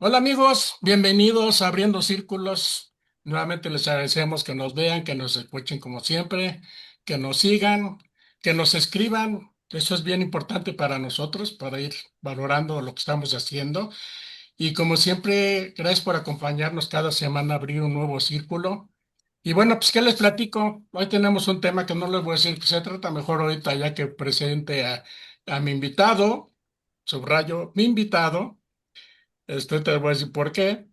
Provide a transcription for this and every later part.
Hola amigos, bienvenidos a Abriendo Círculos. Nuevamente les agradecemos que nos vean, que nos escuchen como siempre, que nos sigan, que nos escriban. Eso es bien importante para nosotros, para ir valorando lo que estamos haciendo. Y como siempre, gracias por acompañarnos cada semana a abrir un nuevo círculo. Y bueno, pues ¿qué les platico? Hoy tenemos un tema que no les voy a decir que se trata mejor ahorita ya que presente a mi invitado, subrayo, mi invitado. Te voy a decir por qué.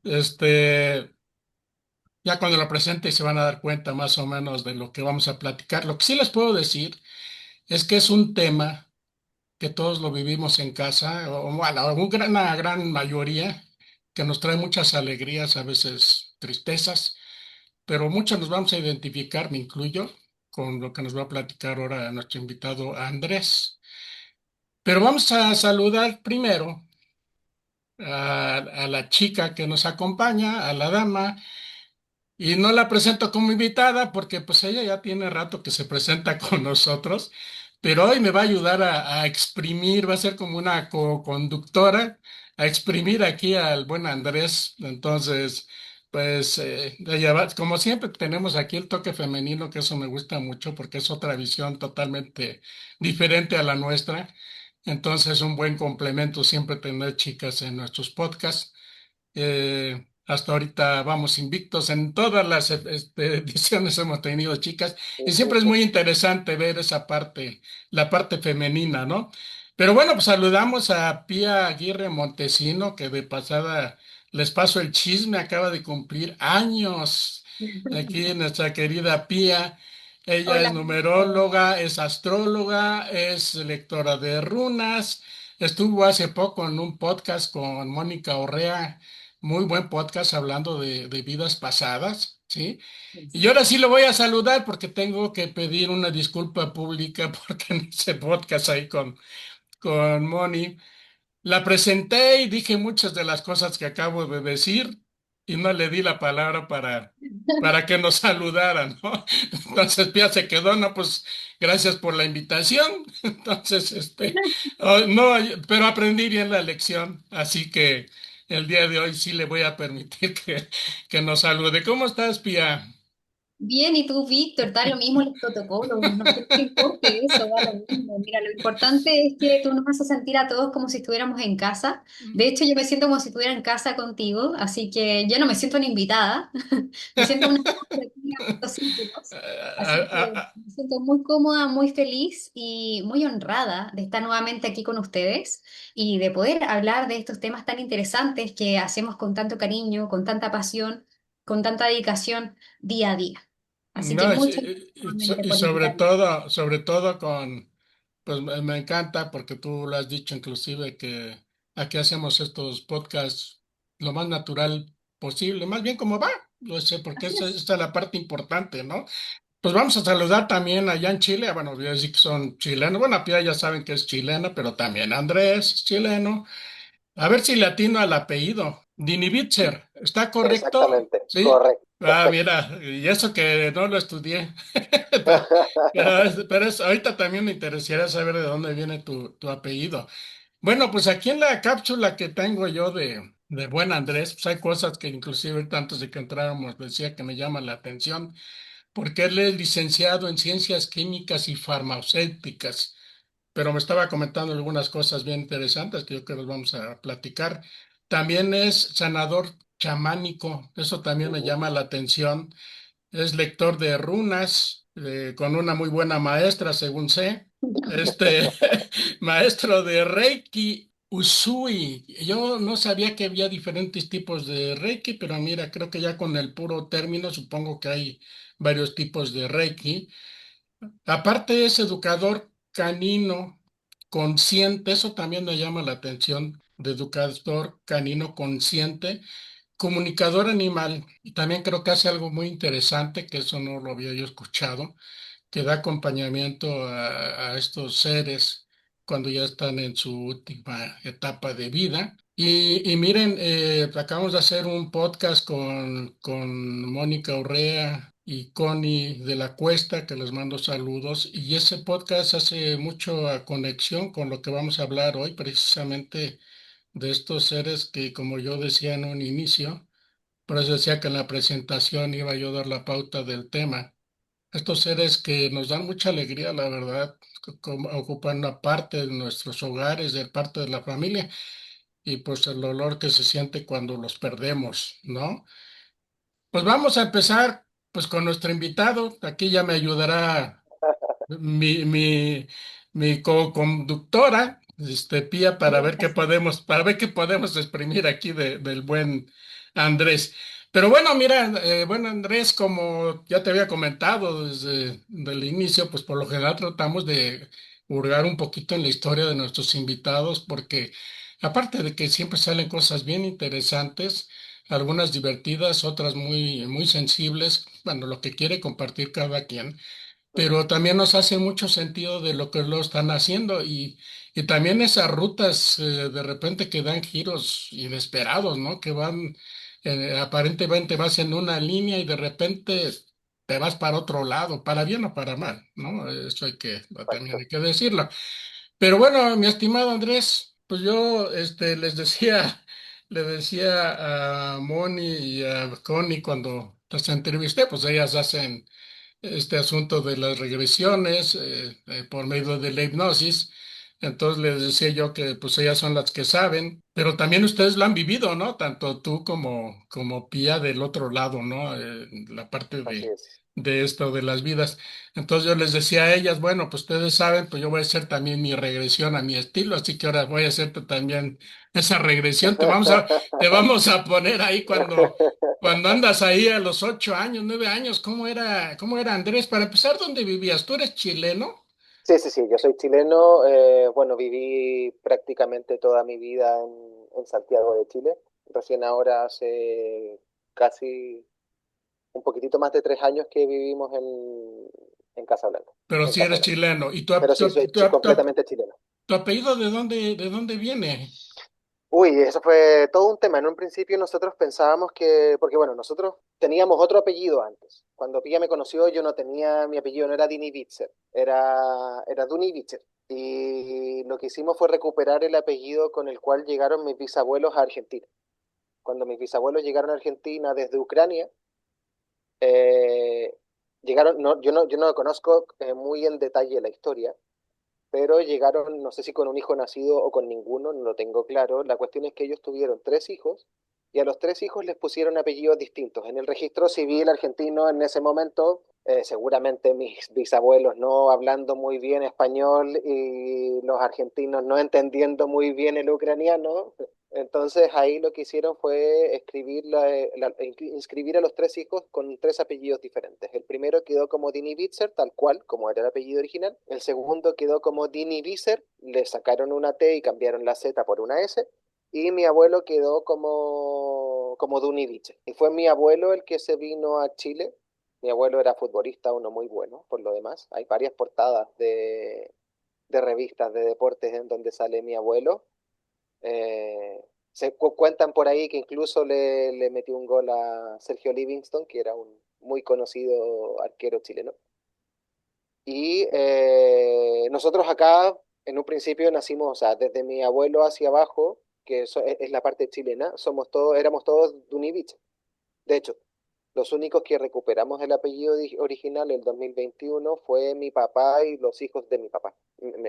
Ya cuando lo presente se van a dar cuenta más o menos de lo que vamos a platicar. Lo que sí les puedo decir es que es un tema que todos lo vivimos en casa, o bueno, una gran mayoría, que nos trae muchas alegrías, a veces tristezas, pero muchos nos vamos a identificar, me incluyo, con lo que nos va a platicar ahora nuestro invitado Andrés. Pero vamos a saludar primero a la chica que nos acompaña, a la dama. Y no la presento como invitada porque pues ella ya tiene rato que se presenta con nosotros, pero hoy me va a ayudar a exprimir, va a ser como una co-conductora, a exprimir aquí al buen Andrés. Entonces, pues como siempre tenemos aquí el toque femenino, que eso me gusta mucho porque es otra visión totalmente diferente a la nuestra. Entonces, un buen complemento siempre tener chicas en nuestros podcasts. Hasta ahorita vamos invictos en todas las ediciones hemos tenido chicas y siempre es muy interesante ver esa parte, la parte femenina, ¿no? Pero bueno, pues saludamos a Pía Aguirre Montesino, que de pasada les paso el chisme, acaba de cumplir años aquí nuestra querida Pía. Ella es Hola, numeróloga, es astróloga, es lectora de runas. Estuvo hace poco en un podcast con Mónica Orrea, muy buen podcast hablando de vidas pasadas, ¿sí? Y ahora sí lo voy a saludar porque tengo que pedir una disculpa pública porque en ese podcast ahí con Moni la presenté y dije muchas de las cosas que acabo de decir y no le di la palabra para que nos saludaran, ¿no? Entonces Pia se quedó, no, pues gracias por la invitación. Entonces, no, pero aprendí bien la lección, así que el día de hoy sí le voy a permitir que nos salude. ¿Cómo estás, Pia? bien, y tú, Víctor, da lo mismo los protocolos, no creo que importe eso, da lo mismo. Mira, lo importante es que tú nos haces sentir a todos como si estuviéramos en casa. De hecho, yo me siento como si estuviera en casa contigo, así que yo no me siento una invitada, me siento una de aquí a los círculos. Así que me siento muy cómoda, muy feliz y muy honrada de estar nuevamente aquí con ustedes y de poder hablar de estos temas tan interesantes que hacemos con tanto cariño, con tanta pasión, con tanta dedicación día a día. Así que No, muchas gracias nuevamente y por invitarme. sobre todo pues me encanta porque tú lo has dicho inclusive que aquí hacemos estos podcasts lo más natural posible, más bien como va, lo sé, porque Así es. esta es la parte importante, ¿no? Pues vamos a saludar también allá en Chile, bueno, voy a decir que son chilenos, bueno, Pia ya saben que es chilena, pero también Andrés es chileno. A ver si le atino al apellido. Dinivitzer, ¿está correcto? Exactamente, ¿Sí? correcto, Ah, perfecto. mira, y eso que no lo estudié. Ahorita también me interesaría saber de dónde viene tu apellido. Bueno, pues aquí en la cápsula que tengo yo de Buen Andrés, pues hay cosas que inclusive ahorita antes de que entráramos decía que me llaman la atención, porque él es licenciado en Ciencias Químicas y Farmacéuticas, pero me estaba comentando algunas cosas bien interesantes que yo creo que nos vamos a platicar. También es sanador chamánico, eso también me Ujú. llama la atención. Es lector de runas, con una muy buena maestra, según sé. Este, maestro de Reiki Usui. Yo no sabía que había diferentes tipos de Reiki, pero mira, creo que ya con el puro término supongo que hay varios tipos de Reiki. Aparte es educador canino consciente, eso también me llama la atención, de educador canino consciente, comunicador animal, y también creo que hace algo muy interesante, que eso no lo había yo escuchado, que da acompañamiento a estos seres cuando ya están en su última etapa de vida. Y miren, acabamos de hacer un podcast con Mónica Urrea y Connie de la Cuesta, que les mando saludos, y ese podcast hace mucho a conexión con lo que vamos a hablar hoy, precisamente de estos seres que, como yo decía en un inicio, por eso decía que en la presentación iba yo a dar la pauta del tema. Estos seres que nos dan mucha alegría, la verdad, ocupan una parte de nuestros hogares, de parte de la familia, y pues el dolor que se siente cuando los perdemos, ¿no? Pues vamos a empezar pues con nuestro invitado. Aquí ya me ayudará mi, mi co-conductora, Pía, para ver qué podemos exprimir aquí del buen Andrés. Pero bueno, mira, bueno, Andrés, como ya te había comentado desde el inicio, pues por lo general tratamos de hurgar un poquito en la historia de nuestros invitados, porque aparte de que siempre salen cosas bien interesantes, algunas divertidas, otras muy sensibles, bueno, lo que quiere compartir cada quien, pero también nos hace mucho sentido de lo que lo están haciendo y también esas rutas de repente que dan giros inesperados, ¿no? Que van, aparentemente vas en una línea y de repente te vas para otro lado, para bien o para mal, ¿no? Eso también hay Exacto. que decirlo. Pero bueno, mi estimado Andrés, pues yo les decía, le decía a Moni y a Connie cuando las entrevisté, pues ellas hacen este asunto de las regresiones por medio de la hipnosis. Entonces les decía yo que pues ellas son las que saben, pero también ustedes lo han vivido, ¿no? Tanto tú como Pía del otro lado, ¿no? La parte Así es. de esto de las vidas. Entonces yo les decía a ellas, bueno, pues ustedes saben, pues yo voy a hacer también mi regresión a mi estilo, así que ahora voy a hacer también esa regresión. Te vamos a poner ahí cuando andas ahí a los 8 años, 9 años, cómo era Andrés? Para empezar, ¿dónde vivías? ¿Tú eres chileno? Sí, sí, sí, yo soy chileno. Bueno, viví prácticamente toda mi vida en Santiago de Chile. Recién ahora hace casi un poquitito más de 3 años que vivimos en Casablanca, Pero en sí eres Casablanca. chileno. ¿Y Pero sí, soy completamente chileno. tu apellido de dónde viene? Uy, eso fue todo un tema. En un principio nosotros pensábamos que, porque bueno, nosotros teníamos otro apellido antes. Cuando Pilla me conoció, yo no tenía, mi apellido no era Dini Bitzer, era Duni Bitzer. Y lo que hicimos fue recuperar el apellido con el cual llegaron mis bisabuelos a Argentina. Cuando mis bisabuelos llegaron a Argentina desde Ucrania, eh, llegaron, no, yo no conozco muy en detalle la historia, pero llegaron, no sé si con un hijo nacido o con ninguno, no lo tengo claro. La cuestión es que ellos tuvieron 3 hijos y a los 3 hijos les pusieron apellidos distintos. En el registro civil argentino en ese momento, seguramente mis bisabuelos no hablando muy bien español y los argentinos no entendiendo muy bien el ucraniano. Entonces ahí lo que hicieron fue inscribir a los 3 hijos con 3 apellidos diferentes. El primero quedó como Dini Bitzer, tal cual, como era el apellido original. El segundo quedó como Dini Bitzer, le sacaron una T y cambiaron la Z por una S. Y mi abuelo quedó como Duni Bitzer. Y fue mi abuelo el que se vino a Chile. Mi abuelo era futbolista, uno muy bueno, por lo demás. Hay varias portadas de revistas de deportes en donde sale mi abuelo. Cuentan por ahí que incluso le metió un gol a Sergio Livingston, que era un muy conocido arquero chileno. Y nosotros acá, en un principio, nacimos, o sea, desde mi abuelo hacia abajo, que es la parte chilena, éramos todos Dunivich. De hecho, los únicos que recuperamos el apellido original el 2021 fue mi papá y los hijos de mi papá.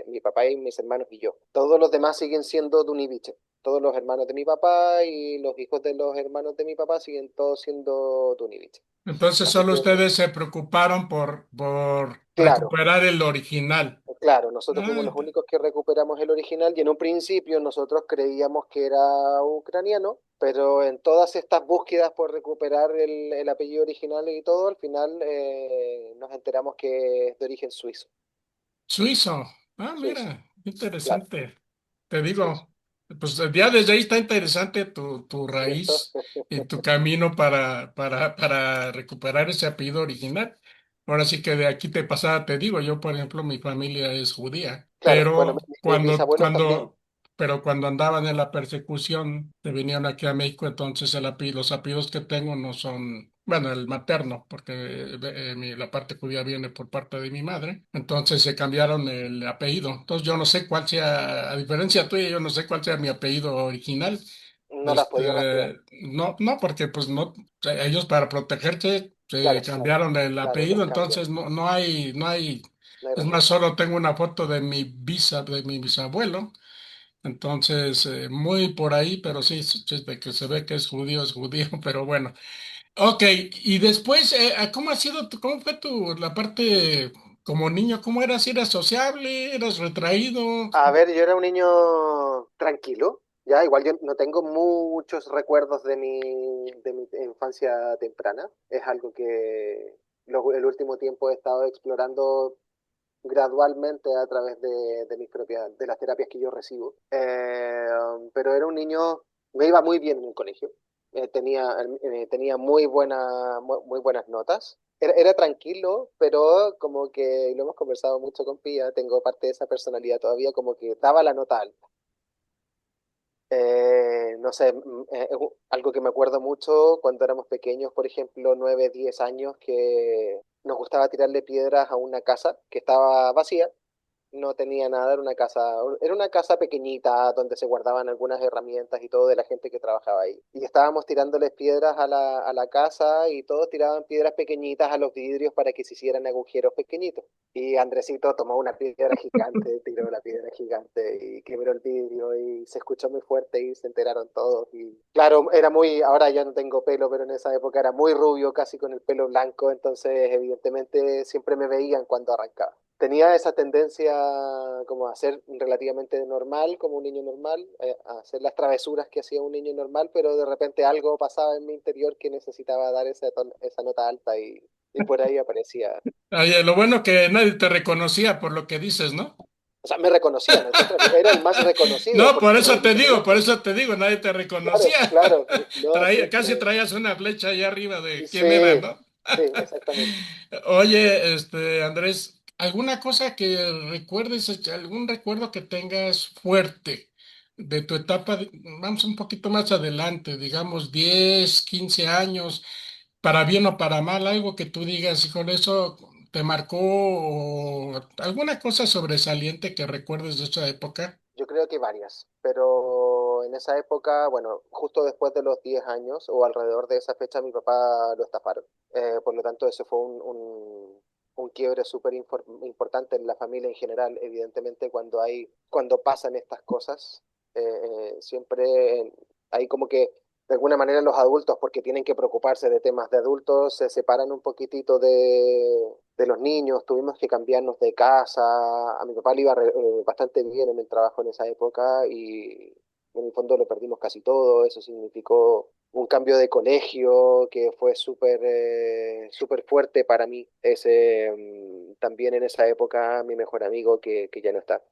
Mi papá y mis hermanos y yo. Todos los demás siguen siendo Duniviche. Todos los hermanos de mi papá y los hijos de los hermanos de mi papá siguen todos siendo Duniviche. Entonces Así solo que, ustedes se preocuparon por claro, recuperar el original. claro, nosotros fuimos Ah, los únicos que recuperamos el original y en un principio nosotros creíamos que era ucraniano, pero en todas estas búsquedas por recuperar el apellido original y todo, al final nos enteramos que es de origen suizo. suizo. Ah, Suizo, mira, claro, interesante. Te suizo. digo, pues ya desde ahí está interesante tu ¿Cierto? raíz y tu camino para recuperar ese apellido original. Ahora sí que de aquí te pasaba, te digo, yo por ejemplo, mi familia es judía, Claro, bueno, pero mis bisabuelos también. pero cuando andaban en la persecución, se vinieron aquí a México, entonces los apellidos que tengo no son, bueno, el materno, porque la parte judía viene por parte de mi madre, entonces se cambiaron el apellido. Entonces yo no sé cuál sea, a diferencia tuya, yo no sé cuál sea mi apellido original. No las podía rastrear. No, no, porque pues no, ellos para protegerse se Claro, cambiaron el claro, los apellido, cambios. entonces no hay, No hay es más, registro. solo tengo una foto de mi bisabuelo, entonces muy por ahí, pero sí, de que se ve que es judío, pero bueno. Ok, y después, ¿cómo ha sido, cómo fue la parte como niño? ¿Cómo eras? ¿Eras sociable? ¿Eras retraído? A ver, yo era un niño tranquilo, ya, igual yo no tengo muchos recuerdos de mi infancia temprana. Es algo que el último tiempo he estado explorando gradualmente a través de mis propias, de las terapias que yo recibo. Pero era un niño, me iba muy bien en el colegio. Tenía muy buenas notas. Era tranquilo, pero como que lo hemos conversado mucho con Pía, tengo parte de esa personalidad todavía, como que daba la nota alta. No sé, algo que me acuerdo mucho cuando éramos pequeños, por ejemplo, 9 10 años, que nos gustaba tirarle piedras a una casa que estaba vacía, no tenía nada, era una casa pequeñita donde se guardaban algunas herramientas y todo de la gente que trabajaba ahí. Y estábamos tirándoles piedras a la casa y todos tiraban piedras pequeñitas a los vidrios para que se hicieran agujeros pequeñitos. Y Andresito tomó una piedra gigante, tiró la piedra gigante y quebró el vidrio y se escuchó muy fuerte y se enteraron todos. Y claro, ahora ya no tengo pelo, pero en esa época era muy rubio, casi con el pelo blanco, entonces evidentemente siempre me veían cuando arrancaba. Tenía esa tendencia como a ser relativamente normal, como un niño normal, a hacer las travesuras que hacía un niño normal, pero de repente algo pasaba en mi interior que necesitaba dar esa nota alta y por ahí aparecía. Oye, lo bueno que nadie te reconocía por lo que dices, ¿no? O sea, me reconocían, al contrario, era el más reconocido No, porque todos me por conocen. eso te digo, nadie te reconocía. Claro, claro, no, Casi siempre. traías una flecha allá arriba de quién era, Sí, ¿no? sí, exactamente. Oye, Andrés, ¿alguna cosa que recuerdes, algún recuerdo que tengas fuerte de tu etapa, vamos un poquito más adelante, digamos 10, 15 años, para bien o para mal, algo que tú digas, y con eso te marcó o alguna cosa sobresaliente que recuerdes de esa época? Yo creo que varias, pero en esa época, bueno, justo después de los 10 años o alrededor de esa fecha, mi papá lo estafaron. Por lo tanto, ese fue un quiebre súper importante en la familia en general. Evidentemente, cuando pasan estas cosas, siempre hay como que, de alguna manera, los adultos, porque tienen que preocuparse de temas de adultos, se separan un poquitito de los niños, tuvimos que cambiarnos de casa, a mi papá le iba bastante bien en el trabajo en esa época y en el fondo lo perdimos casi todo, eso significó un cambio de colegio que fue súper fuerte para mí. También en esa época mi mejor amigo que ya no está,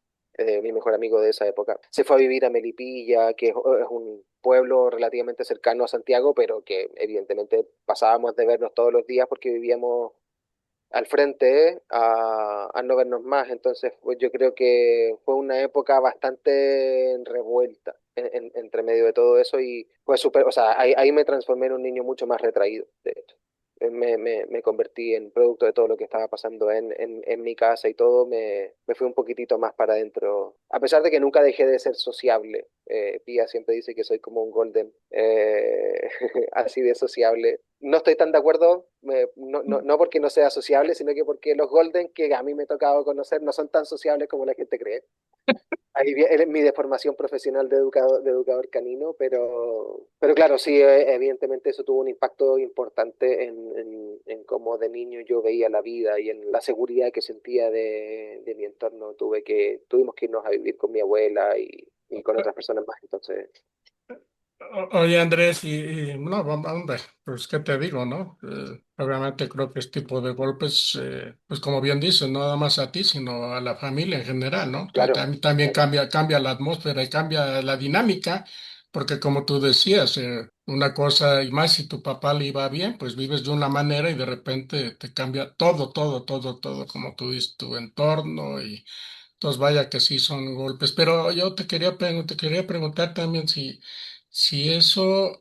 mi mejor amigo de esa época, se fue a vivir a Melipilla, que es un pueblo relativamente cercano a Santiago, pero que evidentemente pasábamos de vernos todos los días porque vivíamos al frente a no vernos más. Entonces, pues, yo creo que fue una época bastante revuelta entre medio de todo eso y fue súper, o sea, ahí me transformé en un niño mucho más retraído, de hecho. Me convertí en producto de todo lo que estaba pasando en mi casa y todo, me fui un poquitito más para adentro, a pesar de que nunca dejé de ser sociable. Pía siempre dice que soy como un golden, así de sociable. No estoy tan de acuerdo, no porque no sea sociable, sino que porque los golden que a mí me ha tocado conocer no son tan sociables como la gente cree. Ahí viene mi deformación profesional de educador canino, pero claro, sí, evidentemente eso tuvo un impacto importante en cómo de niño yo veía la vida y en la seguridad que sentía de mi entorno. Tuvimos que irnos a vivir con mi abuela y con otras personas más, entonces, Oye, Andrés, no, hombre, pues qué te digo, ¿no? Obviamente creo que este tipo de golpes, pues como bien dices, no nada más a ti, sino a la familia en general, ¿no? claro, También claro. cambia la atmósfera y cambia la dinámica, porque como tú decías, una cosa, y más si tu papá le iba bien, pues vives de una manera y de repente te cambia todo, todo, todo, todo, como tú dices, tu entorno Entonces, vaya que sí son golpes. Pero yo te quería preguntar también si eso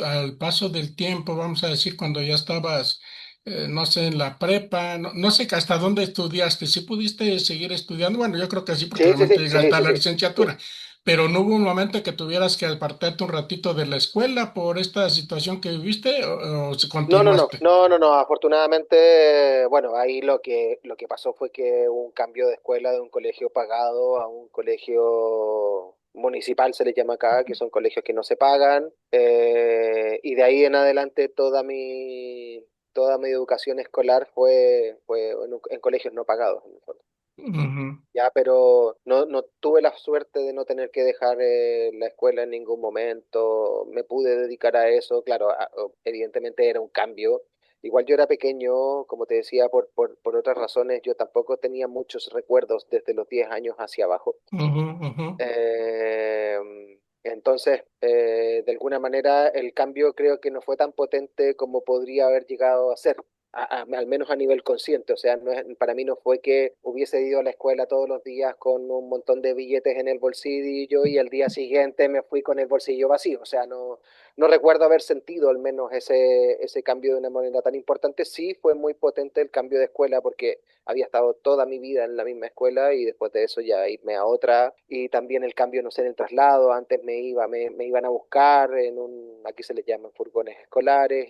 al paso del tiempo, vamos a decir, cuando ya estabas, no sé, en la prepa, no sé hasta dónde estudiaste, si pudiste seguir estudiando, bueno, yo creo que sí, porque Sí, sí, realmente sí, llegaste sí, a sí, la sí, sí. licenciatura, pero no hubo un momento que tuvieras que apartarte un ratito de la escuela por esta situación que viviste o si No, no, no, continuaste. no, no, no. Afortunadamente, bueno, ahí lo que pasó fue que hubo un cambio de escuela de un colegio pagado a un colegio municipal, se le llama acá, que son colegios que no se pagan. Y de ahí en adelante toda mi educación escolar fue en colegios no pagados, en el fondo. Ujú, Ya, pero no tuve la suerte de no tener que dejar la escuela en ningún momento, me pude dedicar a eso, claro, evidentemente era un cambio. Igual yo era pequeño, como te decía, por otras razones, yo tampoco tenía muchos recuerdos desde los 10 años hacia abajo. ujú, ujú, Eh, entonces, de alguna manera, el cambio creo que no fue tan potente como podría haber llegado a ser, al menos a nivel consciente. O sea, para mí no fue que hubiese ido a la escuela todos los días con un montón de billetes en el bolsillo y al día siguiente me fui con el bolsillo vacío. O sea, no recuerdo haber sentido al menos ese cambio de una manera tan importante. Sí fue muy potente el cambio de escuela porque había estado toda mi vida en la misma escuela y después de eso ya irme a otra. Y también el cambio, no sé, en el traslado. Antes me iban a buscar aquí se les llaman furgones escolares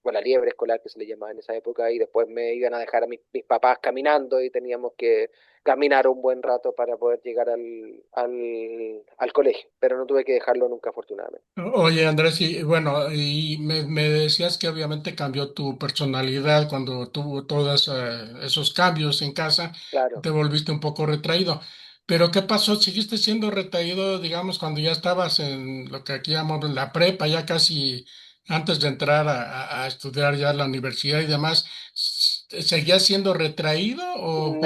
bueno, la liebre escolar que se le llamaba en esa época, y después me iban a dejar a mis papás caminando y teníamos que caminar un buen rato para poder llegar al colegio, pero no tuve que dejarlo nunca, afortunadamente. Oye, Andrés, y bueno, y me decías que obviamente cambió tu personalidad cuando tuvo todos esos cambios en casa, Claro. te volviste un poco retraído. Pero ¿qué pasó? ¿Seguiste siendo retraído, digamos, cuando ya estabas en lo que aquí llamamos la prepa, ya casi antes de entrar a estudiar ya la universidad y demás? ¿Seguías siendo retraído o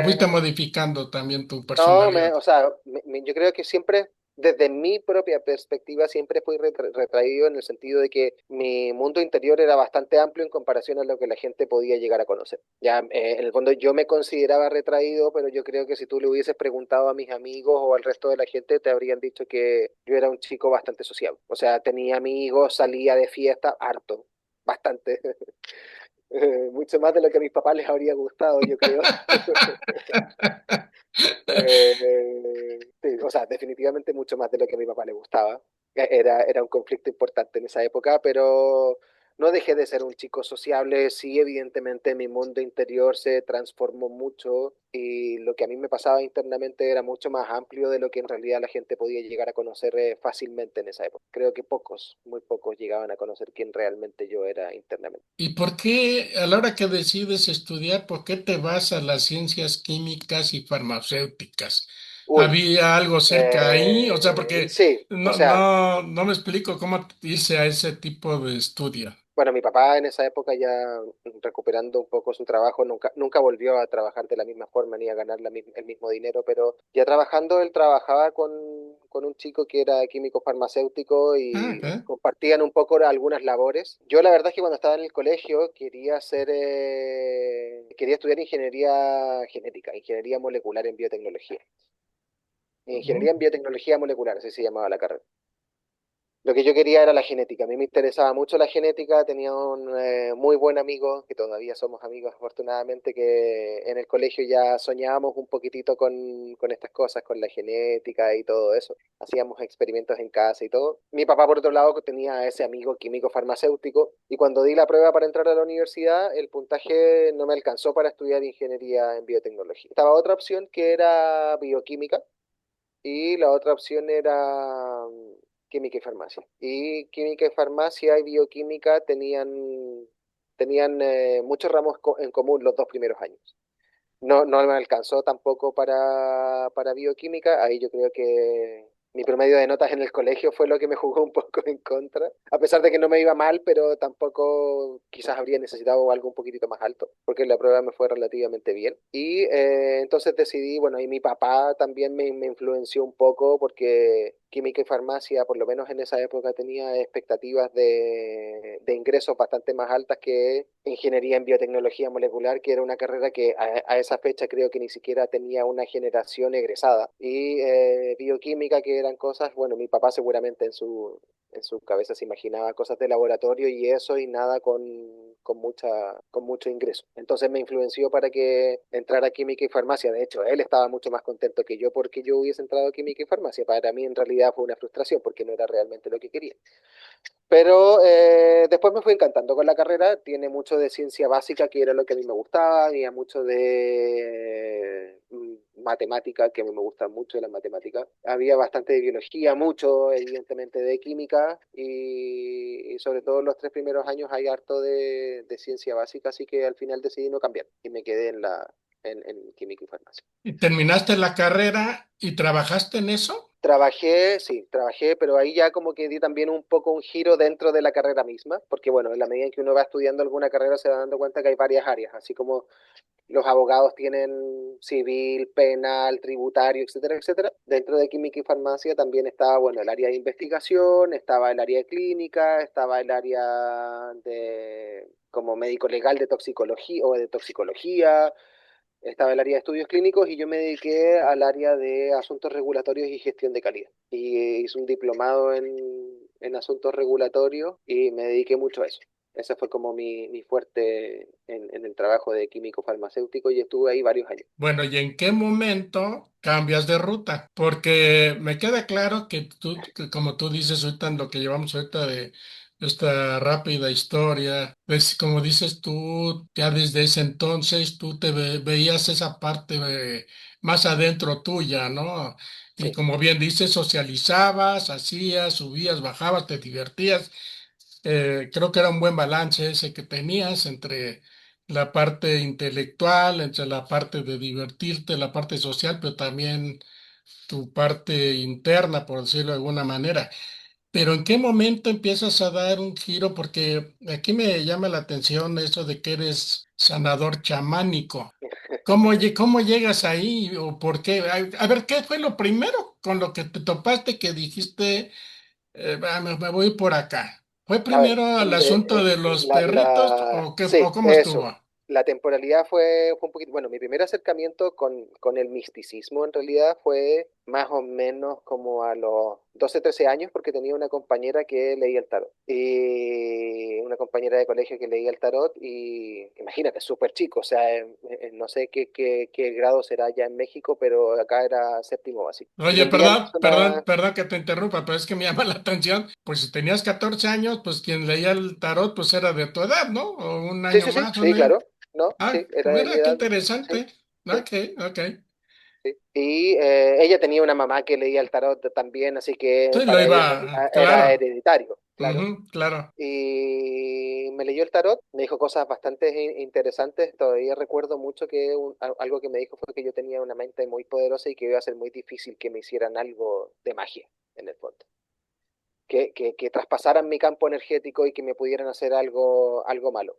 fuiste Eh, modificando también tu No, personalidad? o sea, yo creo que siempre, desde mi propia perspectiva, siempre fui retraído en el sentido de que mi mundo interior era bastante amplio en comparación a lo que la gente podía llegar a conocer. Ya, en el fondo yo me consideraba retraído, pero yo creo que si tú le hubieses preguntado a mis amigos o al resto de la gente, te habrían dicho que yo era un chico bastante sociable. O sea, tenía amigos, salía de fiesta, harto, bastante. Mucho más de lo que a mis papás les habría gustado, yo creo. Sí, o sea, definitivamente mucho más de lo que a mi papá le gustaba. Era un conflicto importante en esa época, pero no dejé de ser un chico sociable. Sí, evidentemente mi mundo interior se transformó mucho y lo que a mí me pasaba internamente era mucho más amplio de lo que en realidad la gente podía llegar a conocer fácilmente en esa época. Creo que pocos, muy pocos llegaban a conocer quién realmente yo era internamente. ¿Y por qué a la hora que decides estudiar, por qué te vas a las ciencias químicas y farmacéuticas? Uy, ¿Había algo cerca ahí? O sea, porque sí, o sea... no me explico cómo irse a ese tipo de estudio. Bueno, mi papá en esa época ya recuperando un poco su trabajo, nunca volvió a trabajar de la misma forma ni a ganar el mismo dinero, pero ya trabajando él trabajaba con un chico que era químico farmacéutico Ah, y ok. compartían un poco algunas labores. Yo la verdad es que cuando estaba en el colegio quería estudiar ingeniería genética, ingeniería molecular en biotecnología. Mm. Ingeniería en biotecnología molecular, así se llamaba la carrera. Lo que yo quería era la genética. A mí me interesaba mucho la genética. Tenía un muy buen amigo, que todavía somos amigos afortunadamente, que en el colegio ya soñábamos un poquitito con estas cosas, con la genética y todo eso. Hacíamos experimentos en casa y todo. Mi papá, por otro lado, tenía a ese amigo químico farmacéutico y cuando di la prueba para entrar a la universidad, el puntaje no me alcanzó para estudiar ingeniería en biotecnología. Estaba otra opción que era bioquímica y la otra opción era química y farmacia. Y química y farmacia y bioquímica tenían muchos ramos en común los dos primeros años. No me alcanzó tampoco para bioquímica. Ahí yo creo que mi promedio de notas en el colegio fue lo que me jugó un poco en contra. A pesar de que no me iba mal, pero tampoco quizás habría necesitado algo un poquitito más alto, porque la prueba me fue relativamente bien. Y entonces decidí, bueno, y mi papá también me influenció un poco porque química y farmacia, por lo menos en esa época, tenía expectativas de ingresos bastante más altas que ingeniería en biotecnología molecular, que era una carrera que a esa fecha creo que ni siquiera tenía una generación egresada. Y bioquímica, que eran cosas, bueno, mi papá seguramente en su cabeza se imaginaba cosas de laboratorio y eso y nada con mucho ingreso. Entonces me influenció para que entrara a química y farmacia. De hecho, él estaba mucho más contento que yo porque yo hubiese entrado a química y farmacia. Para mí en realidad fue una frustración porque no era realmente lo que quería. Pero después me fui encantando con la carrera, tiene mucho de ciencia básica, que era lo que a mí me gustaba, y mucho de matemática, que a mí me gusta mucho la matemática. Había bastante de biología, mucho evidentemente de química, y sobre todo en los 3 primeros años hay harto de ciencia básica, así que al final decidí no cambiar y me quedé en química y farmacia. ¿Y terminaste la carrera y trabajaste en eso? Trabajé, sí, trabajé, pero ahí ya como que di también un poco un giro dentro de la carrera misma, porque bueno, en la medida en que uno va estudiando alguna carrera se va dando cuenta que hay varias áreas, así como los abogados tienen civil, penal, tributario, etcétera, etcétera. Dentro de química y farmacia también estaba, bueno, el área de investigación, estaba el área de clínica, estaba el área de como médico legal de toxicología o de toxicología, estaba el área de estudios clínicos y yo me dediqué al área de asuntos regulatorios y gestión de calidad. Y hice un diplomado en asuntos regulatorios y me dediqué mucho a eso. Ese fue como mi fuerte en el trabajo de químico farmacéutico y estuve ahí varios años. Bueno, ¿y en qué momento cambias de ruta? Porque me queda claro que tú, que como tú dices ahorita en lo que llevamos ahorita de esta rápida historia, pues como dices tú, ya desde ese entonces tú veías esa parte más adentro tuya, ¿no? Y Sí, como bien dices, socializabas, hacías, subías, bajabas, te divertías. Creo que era un buen balance ese que tenías entre la parte intelectual, entre la parte de divertirte, la parte social, pero también tu parte interna, por decirlo de alguna manera. Pero ¿en qué momento empiezas a dar un giro? Porque aquí me llama la atención eso de que eres sanador chamánico. ¿Cómo llegas ahí o por qué? A ver, ¿qué fue lo primero con lo que te topaste que dijiste, me voy por acá? ¿Fue a ver, primero el asunto de los perritos o qué, o sí, cómo estuvo? eso. La temporalidad fue un poquito, bueno, mi primer acercamiento con el misticismo en realidad fue más o menos como a los 12 13 años porque tenía una compañera que leía el tarot. Y una compañera de colegio que leía el tarot y imagínate, súper chico, o sea, no sé qué grado será ya en México, pero acá era séptimo básico. Y Oye, un día me perdón, hizo perdón, una... perdón que te interrumpa, pero es que me llama la atención. Pues si tenías 14 años, pues quien leía el tarot, pues era de tu edad, ¿no? O un Sí, año sí, sí, más, un sí, año. claro. No, Ah, sí, era de mi mira, qué edad. Sí, interesante. sí. Ok, ok. Sí. Y ella tenía una mamá que leía el tarot también, así que Sí, lo para ella en iba, realidad era claro. hereditario, claro. Ujú, claro. Y me leyó el tarot, me dijo cosas bastante interesantes. Todavía recuerdo mucho que algo que me dijo fue que yo tenía una mente muy poderosa y que iba a ser muy difícil que me hicieran algo de magia, en el fondo. Que traspasaran mi campo energético y que me pudieran hacer algo malo.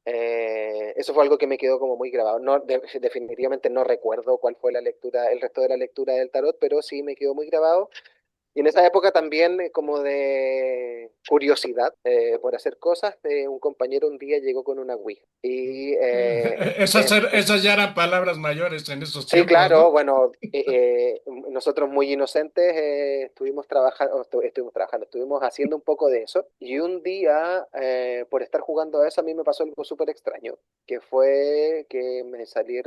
Eso fue algo que me quedó como muy grabado. No, definitivamente no recuerdo cuál fue la lectura, el resto de la lectura del tarot, pero sí me quedó muy grabado. Y en esa época también, como de curiosidad por hacer cosas, un compañero un día llegó con una Ouija. Y Esas ya eran palabras mayores en esos sí, tiempos, claro, ¿no? bueno, nosotros muy inocentes estuvimos trabajando, estuvimos haciendo un poco de eso. Y un día, por estar jugando a eso, a mí me pasó algo súper extraño, que fue que me salió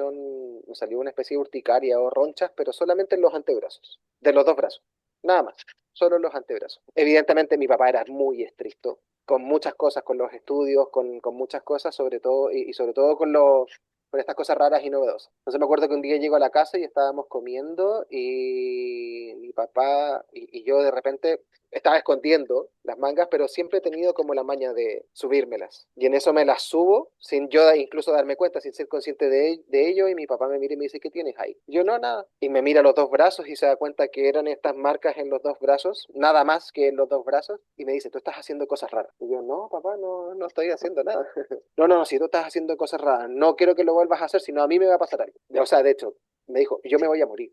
una especie de urticaria o ronchas, pero solamente en los antebrazos, de los dos brazos, nada más, solo en los antebrazos. Evidentemente mi papá era muy estricto, con muchas cosas, con los estudios, con muchas cosas, sobre todo, y sobre todo con estas cosas raras y novedosas. Entonces me acuerdo que un día llego a la casa y estábamos comiendo y mi papá y yo de repente estaba escondiendo las mangas, pero siempre he tenido como la maña de subírmelas. Y en eso me las subo, sin yo incluso darme cuenta, sin ser consciente de ello, y mi papá me mira y me dice, ¿qué tienes ahí? Yo no, nada. Y me mira los dos brazos y se da cuenta que eran estas marcas en los dos brazos, nada más que en los dos brazos, y me dice, tú estás haciendo cosas raras. Y yo, no, papá, no estoy haciendo nada. No, si tú estás haciendo cosas raras, no quiero que lo vuelvas a hacer, sino a mí me va a pasar algo. O sea, de hecho, me dijo, yo me voy a morir.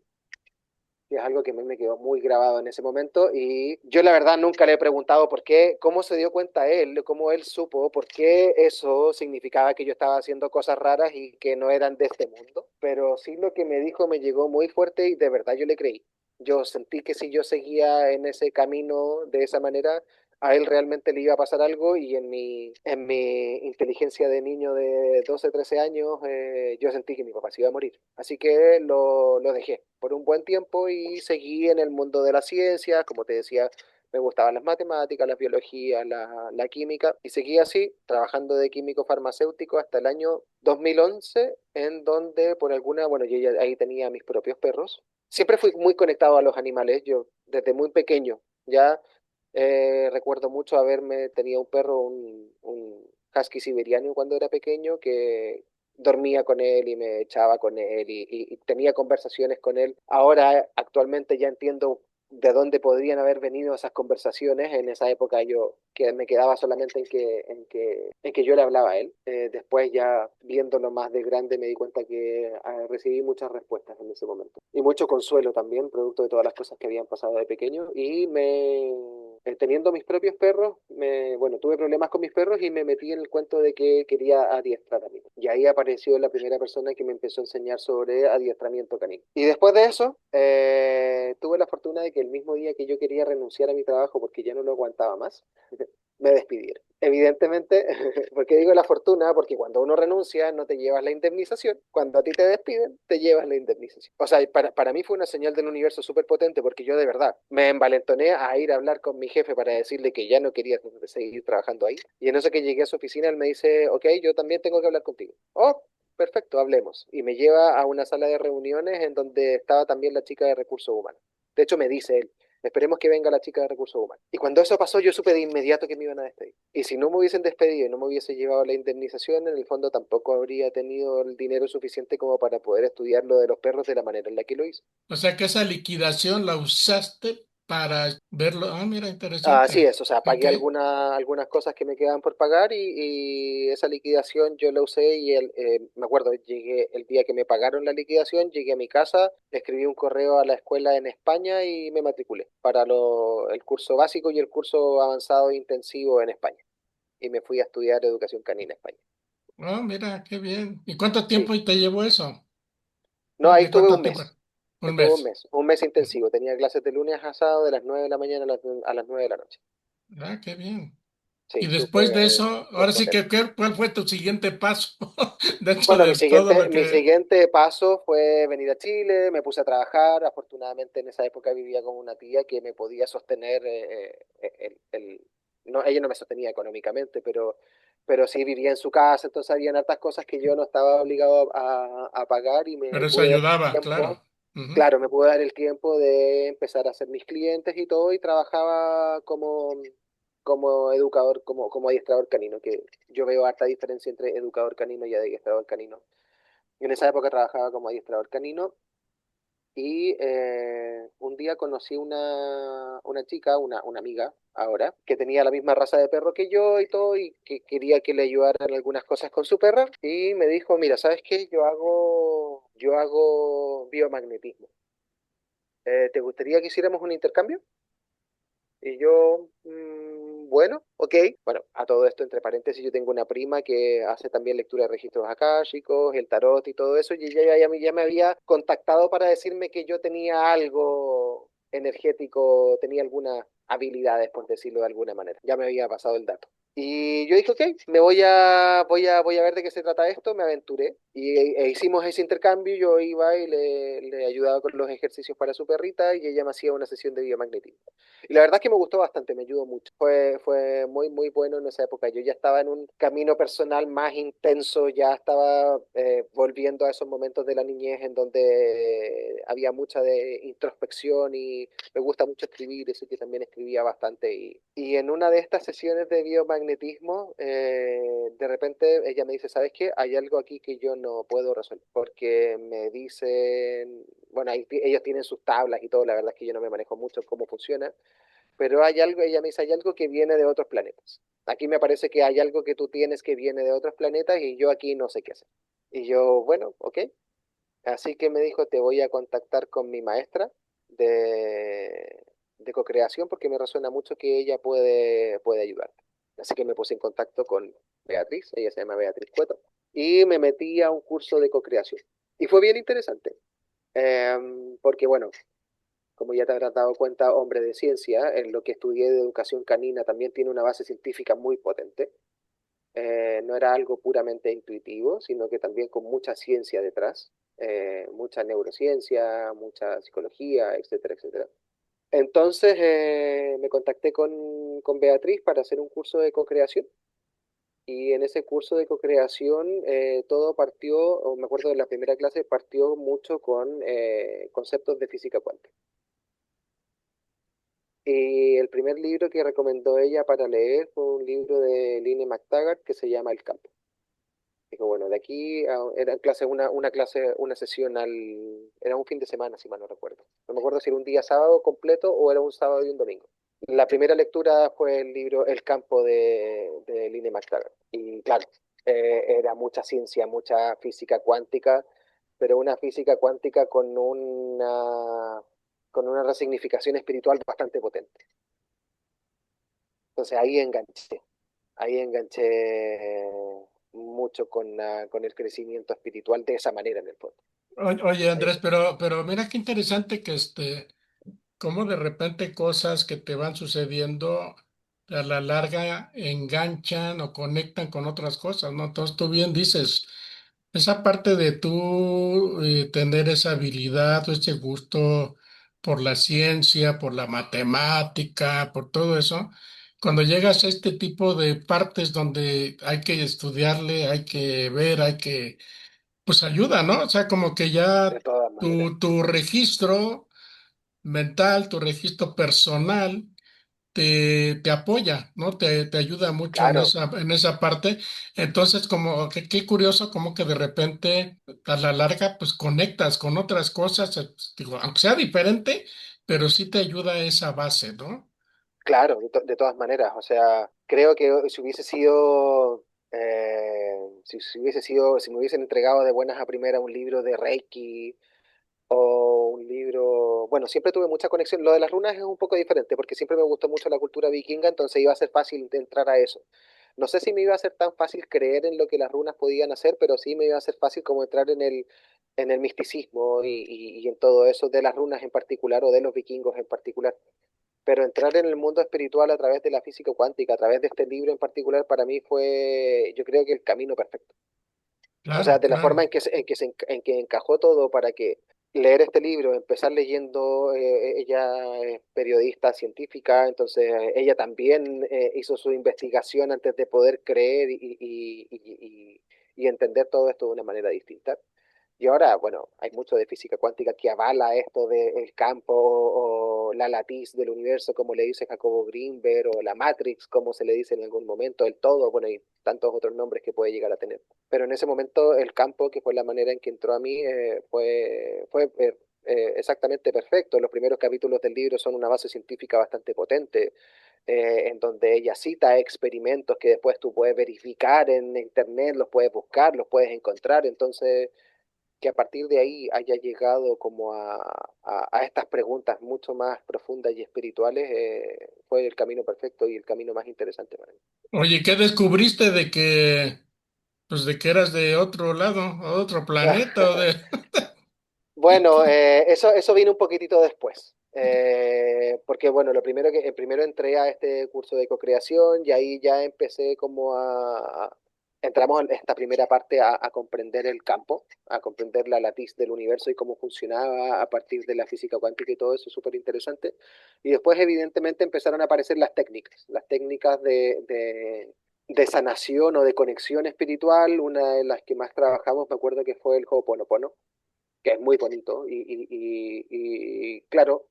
que es algo que a mí me quedó muy grabado en ese momento y yo la verdad nunca le he preguntado por qué, cómo se dio cuenta él, cómo él supo, por qué eso significaba que yo estaba haciendo cosas raras y que no eran de este mundo, pero sí lo que me dijo me llegó muy fuerte y de verdad yo le creí. Yo sentí que si yo seguía en ese camino de esa manera, a él realmente le iba a pasar algo y en mi inteligencia de niño de 12 13 años, yo sentí que mi papá se iba a morir. Así que lo dejé por un buen tiempo y seguí en el mundo de las ciencias, como te decía. Me gustaban las matemáticas, las biologías, la química, y seguí así, trabajando de químico farmacéutico hasta el año 2011, en donde por alguna, bueno, yo ya ahí tenía mis propios perros. Siempre fui muy conectado a los animales, yo desde muy pequeño, ya recuerdo mucho haberme, tenía un perro, un husky siberiano cuando era pequeño, que dormía con él y me echaba con él y tenía conversaciones con él. Ahora, actualmente ya entiendo de dónde podrían haber venido esas conversaciones. En esa época yo que me quedaba solamente en que yo le hablaba a él. Después ya viéndolo más de grande me di cuenta que recibí muchas respuestas en ese momento. Y mucho consuelo también, producto de todas las cosas que habían pasado de pequeño. Y teniendo mis propios perros, bueno, tuve problemas con mis perros y me metí en el cuento de que quería adiestrar a mí. Y ahí apareció la primera persona que me empezó a enseñar sobre adiestramiento canino. Y después de eso, tuve la fortuna de que el mismo día que yo quería renunciar a mi trabajo porque ya no lo aguantaba más, me despidieron. Evidentemente, ¿por qué digo la fortuna? Porque cuando uno renuncia no te llevas la indemnización, cuando a ti te despiden te llevas la indemnización. O sea, para mí fue una señal del universo súper potente porque yo de verdad me envalentoné a ir a hablar con mi jefe para decirle que ya no quería seguir trabajando ahí. Y en eso que llegué a su oficina, él me dice, ok, yo también tengo que hablar contigo. Oh, perfecto, hablemos. Y me lleva a una sala de reuniones en donde estaba también la chica de recursos humanos. De hecho, me dice él, esperemos que venga la chica de recursos humanos. Y cuando eso pasó, yo supe de inmediato que me iban a despedir. Y si no me hubiesen despedido y no me hubiese llevado la indemnización, en el fondo tampoco habría tenido el dinero suficiente como para poder estudiar lo de los perros de la manera en la que lo hice. O sea que esa liquidación la usaste para verlo. Ah, mira, Así interesante. es, o sea, Ok. pagué algunas cosas que me quedaban por pagar y esa liquidación yo la usé y me acuerdo, llegué el día que me pagaron la liquidación, llegué a mi casa, escribí un correo a la escuela en España y me matriculé para el curso básico y el curso avanzado intensivo en España. Y me fui a estudiar educación canina en España. Ah, mira, qué bien. ¿Y cuánto Sí, tiempo te llevó eso? no, ahí ¿De tuve cuánto tiempo? Un estuve mes. un mes intensivo, tenía clases de lunes a sábado de las 9 de la mañana a las 9 de la noche. Ah, qué bien. Y Sí, después de eso, súper ahora sí que, potente. ¿cuál fue tu siguiente paso dentro Bueno, de todo lo mi que... siguiente paso fue venir a Chile, me puse a trabajar, afortunadamente en esa época vivía con una tía que me podía sostener, no, ella no me sostenía económicamente, pero sí vivía en su casa, entonces habían hartas cosas que yo no estaba obligado a pagar y me Pero eso pude dar el ayudaba, tiempo, claro. Ujú. claro, me pude dar el tiempo de empezar a hacer mis clientes y todo y trabajaba como educador, como adiestrador canino, que yo veo harta diferencia entre educador canino y adiestrador canino. En esa época trabajaba como adiestrador canino y un día conocí una chica, una amiga ahora, que tenía la misma raza de perro que yo y todo, y que quería que le ayudara en algunas cosas con su perra, y me dijo, mira, ¿sabes qué? Yo hago biomagnetismo. ¿Te gustaría que hiciéramos un intercambio? Y yo, bueno, ok. Bueno, a todo esto, entre paréntesis, yo tengo una prima que hace también lectura de registros akáshicos, el tarot y todo eso, y ella ya me había contactado para decirme que yo tenía algo energético, tenía algunas habilidades, por decirlo de alguna manera. Ya me había pasado el dato. Y yo dije, ok, voy a ver de qué se trata esto, me aventuré e hicimos ese intercambio, yo iba y le ayudaba con los ejercicios para su perrita y ella me hacía una sesión de biomagnetismo. Y la verdad es que me gustó bastante, me ayudó mucho. Fue muy, muy bueno en esa época. Yo ya estaba en un camino personal más intenso, ya estaba volviendo a esos momentos de la niñez en donde había mucha de introspección y me gusta mucho escribir, así que también escribía bastante. Y en una de estas sesiones de biomagnetismo, de repente ella me dice, ¿sabes qué? Hay algo aquí que yo no puedo resolver, porque me dicen, bueno, ellos tienen sus tablas y todo, la verdad es que yo no me manejo mucho cómo funciona, pero hay algo, ella me dice, hay algo que viene de otros planetas. Aquí me parece que hay algo que tú tienes que viene de otros planetas y yo aquí no sé qué hacer. Y yo, bueno, ok. Así que me dijo, te voy a contactar con mi maestra de, de co-creación porque me resuena mucho que ella puede ayudarte. Así que me puse en contacto con Beatriz, ella se llama Beatriz Cueto, y me metí a un curso de co-creación. Y fue bien interesante, porque bueno, como ya te habrás dado cuenta, hombre de ciencia, en lo que estudié de educación canina también tiene una base científica muy potente. No era algo puramente intuitivo, sino que también con mucha ciencia detrás, mucha neurociencia, mucha psicología, etcétera, etcétera. Entonces me contacté con Beatriz para hacer un curso de co-creación y en ese curso de co-creación todo partió, o me acuerdo de la primera clase, partió mucho con conceptos de física cuántica. Y el primer libro que recomendó ella para leer fue un libro de Lynne McTaggart que se llama El campo. Dijo, bueno, de aquí era clase, una clase, una sesión era un fin de semana, si mal no recuerdo. No me acuerdo si era un día sábado completo o era un sábado y un domingo. La primera lectura fue el libro El campo de Lynne McTaggart. Y claro, era mucha ciencia, mucha física cuántica, pero una física cuántica con una resignificación espiritual bastante potente. Entonces ahí enganché mucho con el crecimiento espiritual de esa manera en el fondo. Oye, Ahí Andrés, enganché. pero mira qué interesante que cómo de repente cosas que te van sucediendo a la larga enganchan o conectan con otras cosas, ¿no? Entonces tú bien dices, esa parte de tú tener esa habilidad o ese gusto por la ciencia, por la matemática, por todo eso, cuando llegas a este tipo de partes donde hay que estudiarle, hay que ver, pues ayuda, ¿no? O sea, como que De ya todas maneras. tu registro mental, tu registro personal, te apoya, ¿no? Te ayuda mucho Claro, en esa parte. Entonces, como que qué curioso, como que de repente, a la larga, pues conectas con otras cosas, digo, aunque sea diferente, pero sí te ayuda esa base, ¿no? claro, de todas maneras. O sea, creo que si me hubiesen entregado de buenas a primeras un libro de Reiki o un libro, bueno, siempre tuve mucha conexión. Lo de las runas es un poco diferente porque siempre me gustó mucho la cultura vikinga, entonces iba a ser fácil de entrar a eso. No sé si me iba a ser tan fácil creer en lo que las runas podían hacer, pero sí me iba a ser fácil como entrar en el misticismo y en todo eso de las runas en particular o de los vikingos en particular. Pero entrar en el mundo espiritual a través de la física cuántica, a través de este libro en particular, para mí fue, yo creo que el camino perfecto. O sea, Claro, de la forma claro. en que encajó todo para que leer este libro, empezar leyendo, ella es periodista científica, entonces ella también hizo su investigación antes de poder creer y entender todo esto de una manera distinta. Y ahora, bueno, hay mucho de física cuántica que avala esto del campo o la latiz del universo, como le dice Jacobo Greenberg, o la Matrix, como se le dice en algún momento, el todo, bueno, y tantos otros nombres que puede llegar a tener. Pero en ese momento el campo, que fue la manera en que entró a mí, fue exactamente perfecto. Los primeros capítulos del libro son una base científica bastante potente, en donde ella cita experimentos que después tú puedes verificar en internet, los puedes buscar, los puedes encontrar. Entonces que a partir de ahí haya llegado como a estas preguntas mucho más profundas y espirituales, fue el camino perfecto y el camino más interesante para mí. Oye, ¿qué descubriste pues de que eras de otro lado, o de otro planeta, o de... Bueno, eso vino un poquitito después, porque bueno, primero entré a este curso de co-creación y ahí ya empecé como entramos en esta primera parte a comprender el campo, a comprender la latiz del universo y cómo funcionaba a partir de la física cuántica y todo eso, súper interesante. Y después evidentemente empezaron a aparecer las técnicas de sanación o de conexión espiritual. Una de las que más trabajamos, me acuerdo que fue el Ho'oponopono, que es muy bonito. Y claro,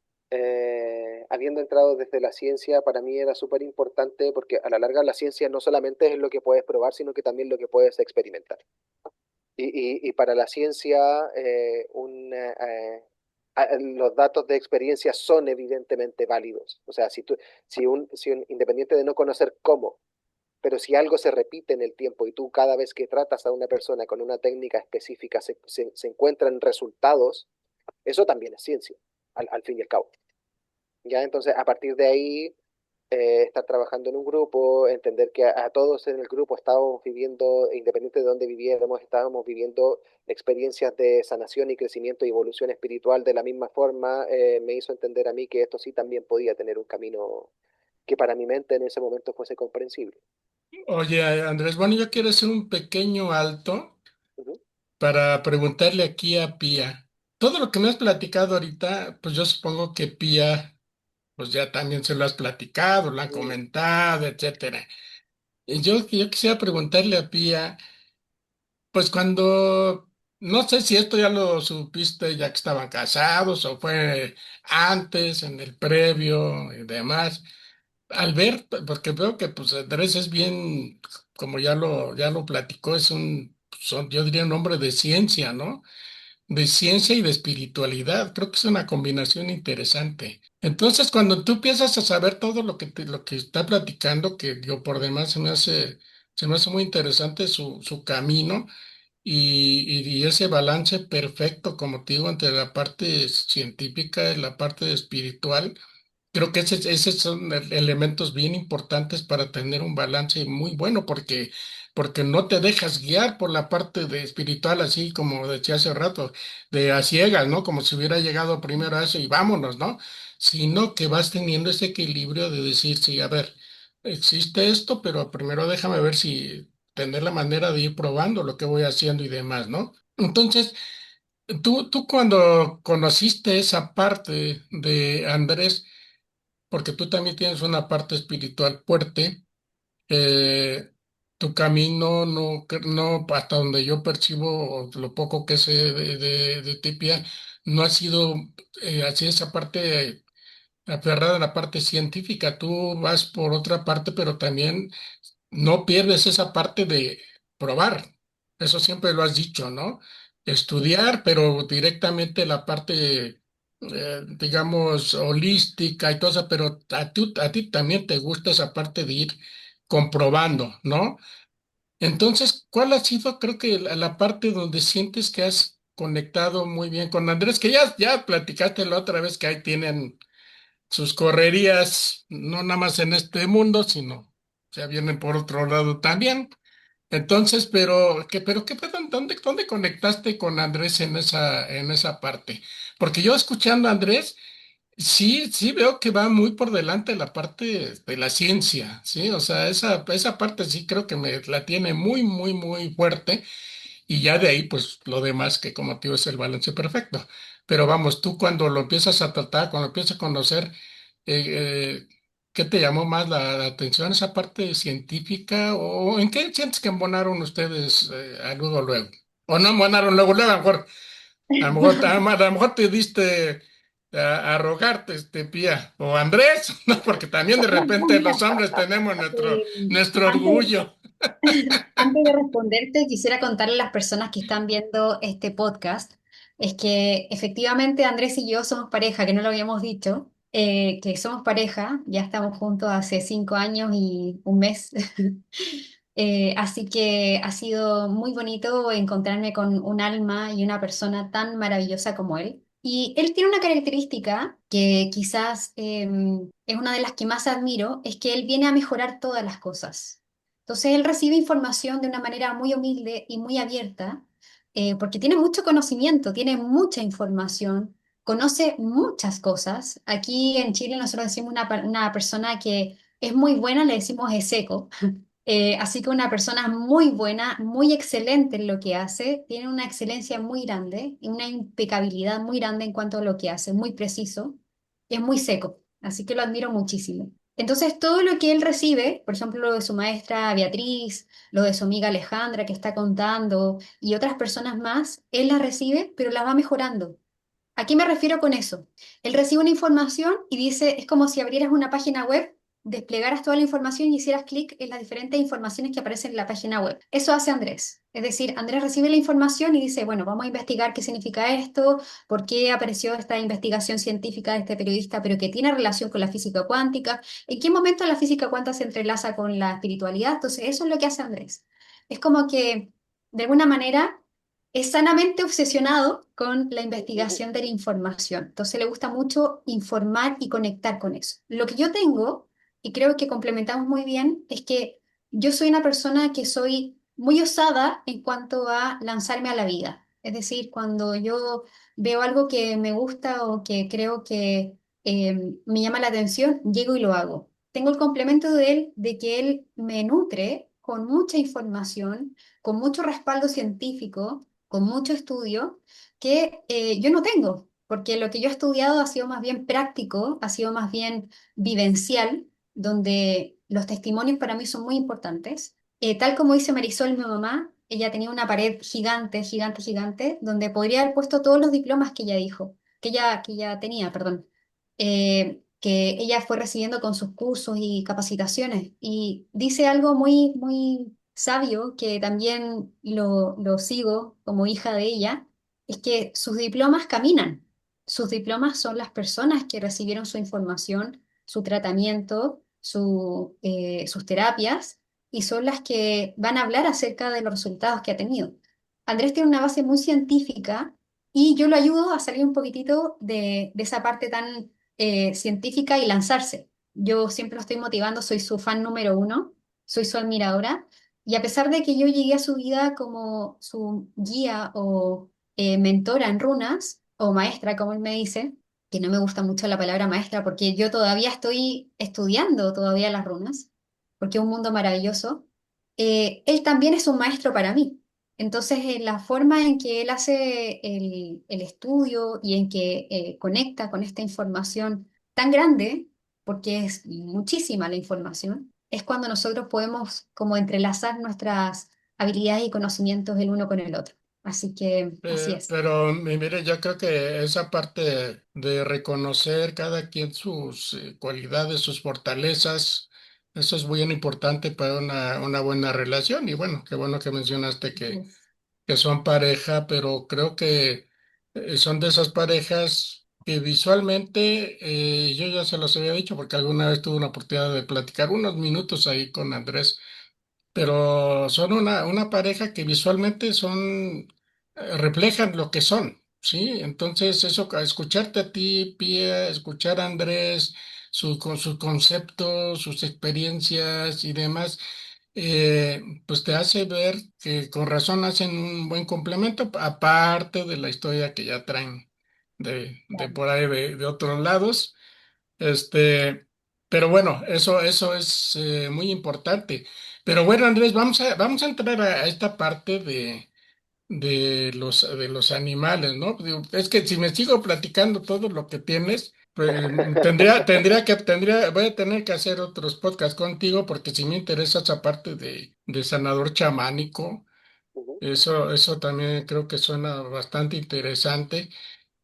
habiendo entrado desde la ciencia, para mí era súper importante porque a la larga la ciencia no solamente es lo que puedes probar, sino que también lo que puedes experimentar. Y para la ciencia, los datos de experiencia son evidentemente válidos. O sea, independiente de no conocer cómo, pero si algo se repite en el tiempo y tú cada vez que tratas a una persona con una técnica específica se encuentran resultados, eso también es ciencia. al fin y al cabo. Ya, entonces, a partir de ahí, estar trabajando en un grupo, entender que a todos en el grupo estábamos viviendo, independiente de dónde viviéramos, estábamos viviendo experiencias de sanación y crecimiento y evolución espiritual de la misma forma, me hizo entender a mí que esto sí también podía tener un camino que para mi mente en ese momento fuese comprensible. Oye, Andrés, bueno, yo quiero hacer un pequeño alto Ujú. para preguntarle aquí a Pía. Todo lo que me has platicado ahorita, pues yo supongo que Pía, pues ya también se lo has platicado, lo ha Mm, comentado, etcétera. Y yo quisiera preguntarle a Pía, pues cuando, no sé si esto ya lo supiste ya que estaban casados o fue antes, en el previo y demás. Al ver, porque veo que pues Andrés es bien, como ya lo platicó, es yo diría un hombre de ciencia, ¿no? De ciencia y de espiritualidad. Creo que es una combinación interesante. Entonces, cuando tú empiezas a saber todo lo que está platicando, que yo por demás se me hace muy interesante su camino y ese balance perfecto, como te digo, entre la parte científica y la parte espiritual. Creo que esos son elementos bien importantes para tener un balance muy bueno, porque no te dejas guiar por la parte de espiritual, así como decía hace rato, de a ciegas, ¿no? Como si hubiera llegado primero a eso y vámonos, ¿no? Sino que vas teniendo ese equilibrio de decir, sí, a ver, existe esto, pero primero déjame ver si tener la manera de ir probando lo que voy haciendo y demás, ¿no? Entonces, tú cuando conociste esa parte de Andrés, porque tú también tienes una parte espiritual fuerte. eh, Tu camino no, hasta donde yo percibo o lo poco que sé de ti, Pía, no ha sido así esa parte aferrada a la parte científica. Tú vas por otra parte, pero también no pierdes esa parte de probar. Eso siempre lo has dicho, ¿no? Estudiar, pero directamente la parte, digamos, holística y todo eso, pero a ti también te gusta esa parte de ir comprobando, ¿no? Entonces, ¿cuál ha sido, creo que la parte donde sientes que has conectado muy bien con Andrés, que ya platicaste la otra vez que ahí tienen sus correrías, no nada más en este mundo, sino ya vienen por otro lado también. Entonces, ¿dónde conectaste con Andrés en esa parte? Porque yo escuchando a Andrés, sí veo que va muy por delante la parte de la ciencia, ¿sí? O sea, esa parte sí creo que me la tiene muy fuerte. Y ya de ahí, pues lo demás que como te digo es el balance perfecto. Pero vamos, tú cuando lo empiezas a tratar, cuando empiezas a conocer, eh, ¿qué te llamó más la atención? ¿Esa parte científica? ¿O en qué sientes que embonaron ustedes luego? ¿O no embonaron luego? A lo mejor te diste a rogarte, Pía. O Andrés, ¿no? Porque también de repente los hombres tenemos Eh, nuestro antes, orgullo. Antes de responderte, quisiera contarle a las personas que están viendo este podcast, es que efectivamente Andrés y yo somos pareja, que no lo habíamos dicho, que somos pareja, ya estamos juntos hace 5 años y un mes. Así que ha sido muy bonito encontrarme con un alma y una persona tan maravillosa como él. Y él tiene una característica que quizás es una de las que más admiro, es que él viene a mejorar todas las cosas. Entonces él recibe información de una manera muy humilde y muy abierta, porque tiene mucho conocimiento, tiene mucha información, conoce muchas cosas. Aquí en Chile nosotros decimos una persona que es muy buena, le decimos es seco. Así que una persona muy buena, muy excelente en lo que hace, tiene una excelencia muy grande y una impecabilidad muy grande en cuanto a lo que hace, muy preciso, y es muy seco, así que lo admiro muchísimo. Entonces, todo lo que él recibe, por ejemplo, lo de su maestra Beatriz, lo de su amiga Alejandra que está contando y otras personas más, él las recibe, pero las va mejorando. ¿A qué me refiero con eso? Él recibe una información y dice, es como si abrieras una página web, desplegaras toda la información y hicieras clic en las diferentes informaciones que aparecen en la página web. Eso hace Andrés. Es decir, Andrés recibe la información y dice, bueno, vamos a investigar qué significa esto, por qué apareció esta investigación científica de este periodista, pero que tiene relación con la física cuántica, en qué momento la física cuántica se entrelaza con la espiritualidad. Entonces, eso es lo que hace Andrés. Es como que, de alguna manera, es sanamente obsesionado con la investigación de la información. Entonces le gusta mucho informar y conectar con eso. Lo que yo tengo, y creo que complementamos muy bien, es que yo soy una persona que soy muy osada en cuanto a lanzarme a la vida. Es decir, cuando yo veo algo que me gusta o que creo que me llama la atención, llego y lo hago. Tengo el complemento de él, de que él me nutre con mucha información, con mucho respaldo científico, con mucho estudio, que yo no tengo, porque lo que yo he estudiado ha sido más bien práctico, ha sido más bien vivencial, donde los testimonios para mí son muy importantes. Tal como dice Marisol, mi mamá, ella tenía una pared gigante, gigante, gigante, donde podría haber puesto todos los diplomas que ella dijo, que ella tenía, perdón, que ella fue recibiendo con sus cursos y capacitaciones. Y dice algo muy, muy sabio, que también lo sigo como hija de ella, es que sus diplomas caminan. Sus diplomas son las personas que recibieron su información, su tratamiento, sus terapias, y son las que van a hablar acerca de los resultados que ha tenido. Andrés tiene una base muy científica y yo lo ayudo a salir un poquitito de esa parte tan científica y lanzarse. Yo siempre lo estoy motivando, soy su fan número uno, soy su admiradora, y a pesar de que yo llegué a su vida como su guía o mentora en runas, o maestra, como él me dice, que no me gusta mucho la palabra maestra porque yo todavía estoy estudiando todavía las runas, porque es un mundo maravilloso, él también es un maestro para mí. Entonces, la forma en que él hace el estudio y en que conecta con esta información tan grande, porque es muchísima la información, es cuando nosotros podemos como entrelazar nuestras habilidades y conocimientos el uno con el otro. Así que así es. Pero mire, yo creo que esa parte de reconocer cada quien sus cualidades, sus fortalezas, eso es muy importante para una buena relación. Y bueno, qué bueno que mencionaste Yes. que son pareja, pero creo que son de esas parejas que visualmente, yo ya se los había dicho porque alguna vez tuve una oportunidad de platicar unos minutos ahí con Andrés, pero son una pareja que visualmente son, reflejan lo que son, ¿sí? Entonces, eso, escucharte a ti, Pía, escuchar a Andrés, con sus conceptos, sus experiencias y demás, pues te hace ver que con razón hacen un buen complemento, aparte de la historia que ya traen de Claro. por ahí, de otros lados. Este, pero bueno, eso es muy importante. Pero bueno, Andrés, vamos a entrar a esta parte de los animales, ¿no? Digo, es que si me sigo platicando todo lo que tienes, pues voy a tener que hacer otros podcasts contigo porque si me interesa esa parte de sanador chamánico, Ujú. eso también creo que suena bastante interesante.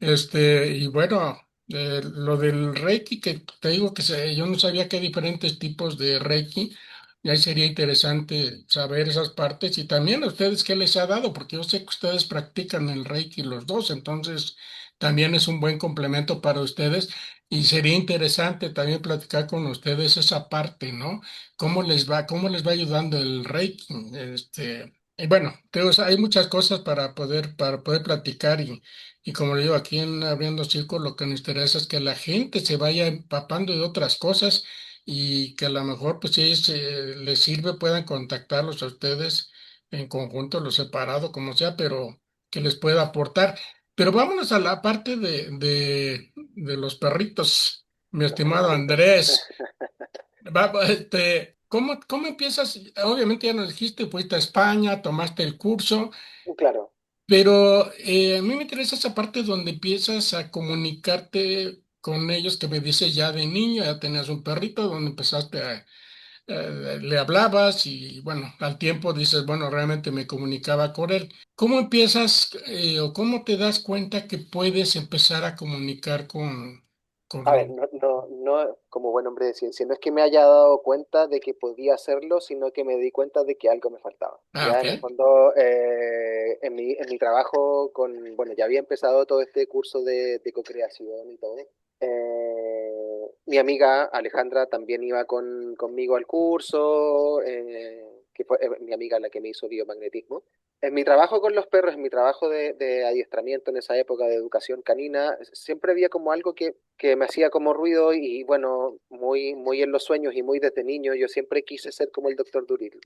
Y bueno, lo del Reiki, que te digo que yo no sabía que hay diferentes tipos de Reiki, y ahí sería interesante saber esas partes y también a ustedes qué les ha dado, porque yo sé que ustedes practican el Reiki los dos, entonces también es un buen complemento para ustedes y sería interesante también platicar con ustedes esa parte, ¿no? ¿Cómo les va ayudando el Reiki? Y bueno, hay muchas cosas para poder platicar y como le digo, aquí en Abriendo Círculo, lo que nos interesa es que la gente se vaya empapando de otras cosas y que a lo mejor, pues si les sirve, puedan contactarlos a ustedes en conjunto, los separado, como sea, pero que les pueda aportar. Pero vámonos a la parte de los perritos, mi estimado Andrés. ¿Cómo empiezas? Obviamente ya nos dijiste, fuiste a España, tomaste el curso. Claro. Pero a mí me interesa esa parte donde empiezas a comunicarte con ellos, que me dices ya de niño, ya tenías un perrito, donde empezaste le hablabas y bueno, al tiempo dices, bueno, realmente me comunicaba con él. ¿Cómo empiezas o cómo te das cuenta que puedes empezar a comunicar A ver, con... no, como buen hombre de ciencia, no es que me haya dado cuenta de que podía hacerlo, sino que me di cuenta de que algo me faltaba. Ah, Ya ok. en el fondo, en mi trabajo bueno, ya había empezado todo este curso de co-creación y todo. Mi amiga Alejandra también iba conmigo al curso, que fue mi amiga la que me hizo biomagnetismo. En mi trabajo con los perros, en mi trabajo de adiestramiento en esa época de educación canina, siempre había como algo que me hacía como ruido y bueno, muy en los sueños y muy desde niño, yo siempre quise ser como el doctor Dolittle.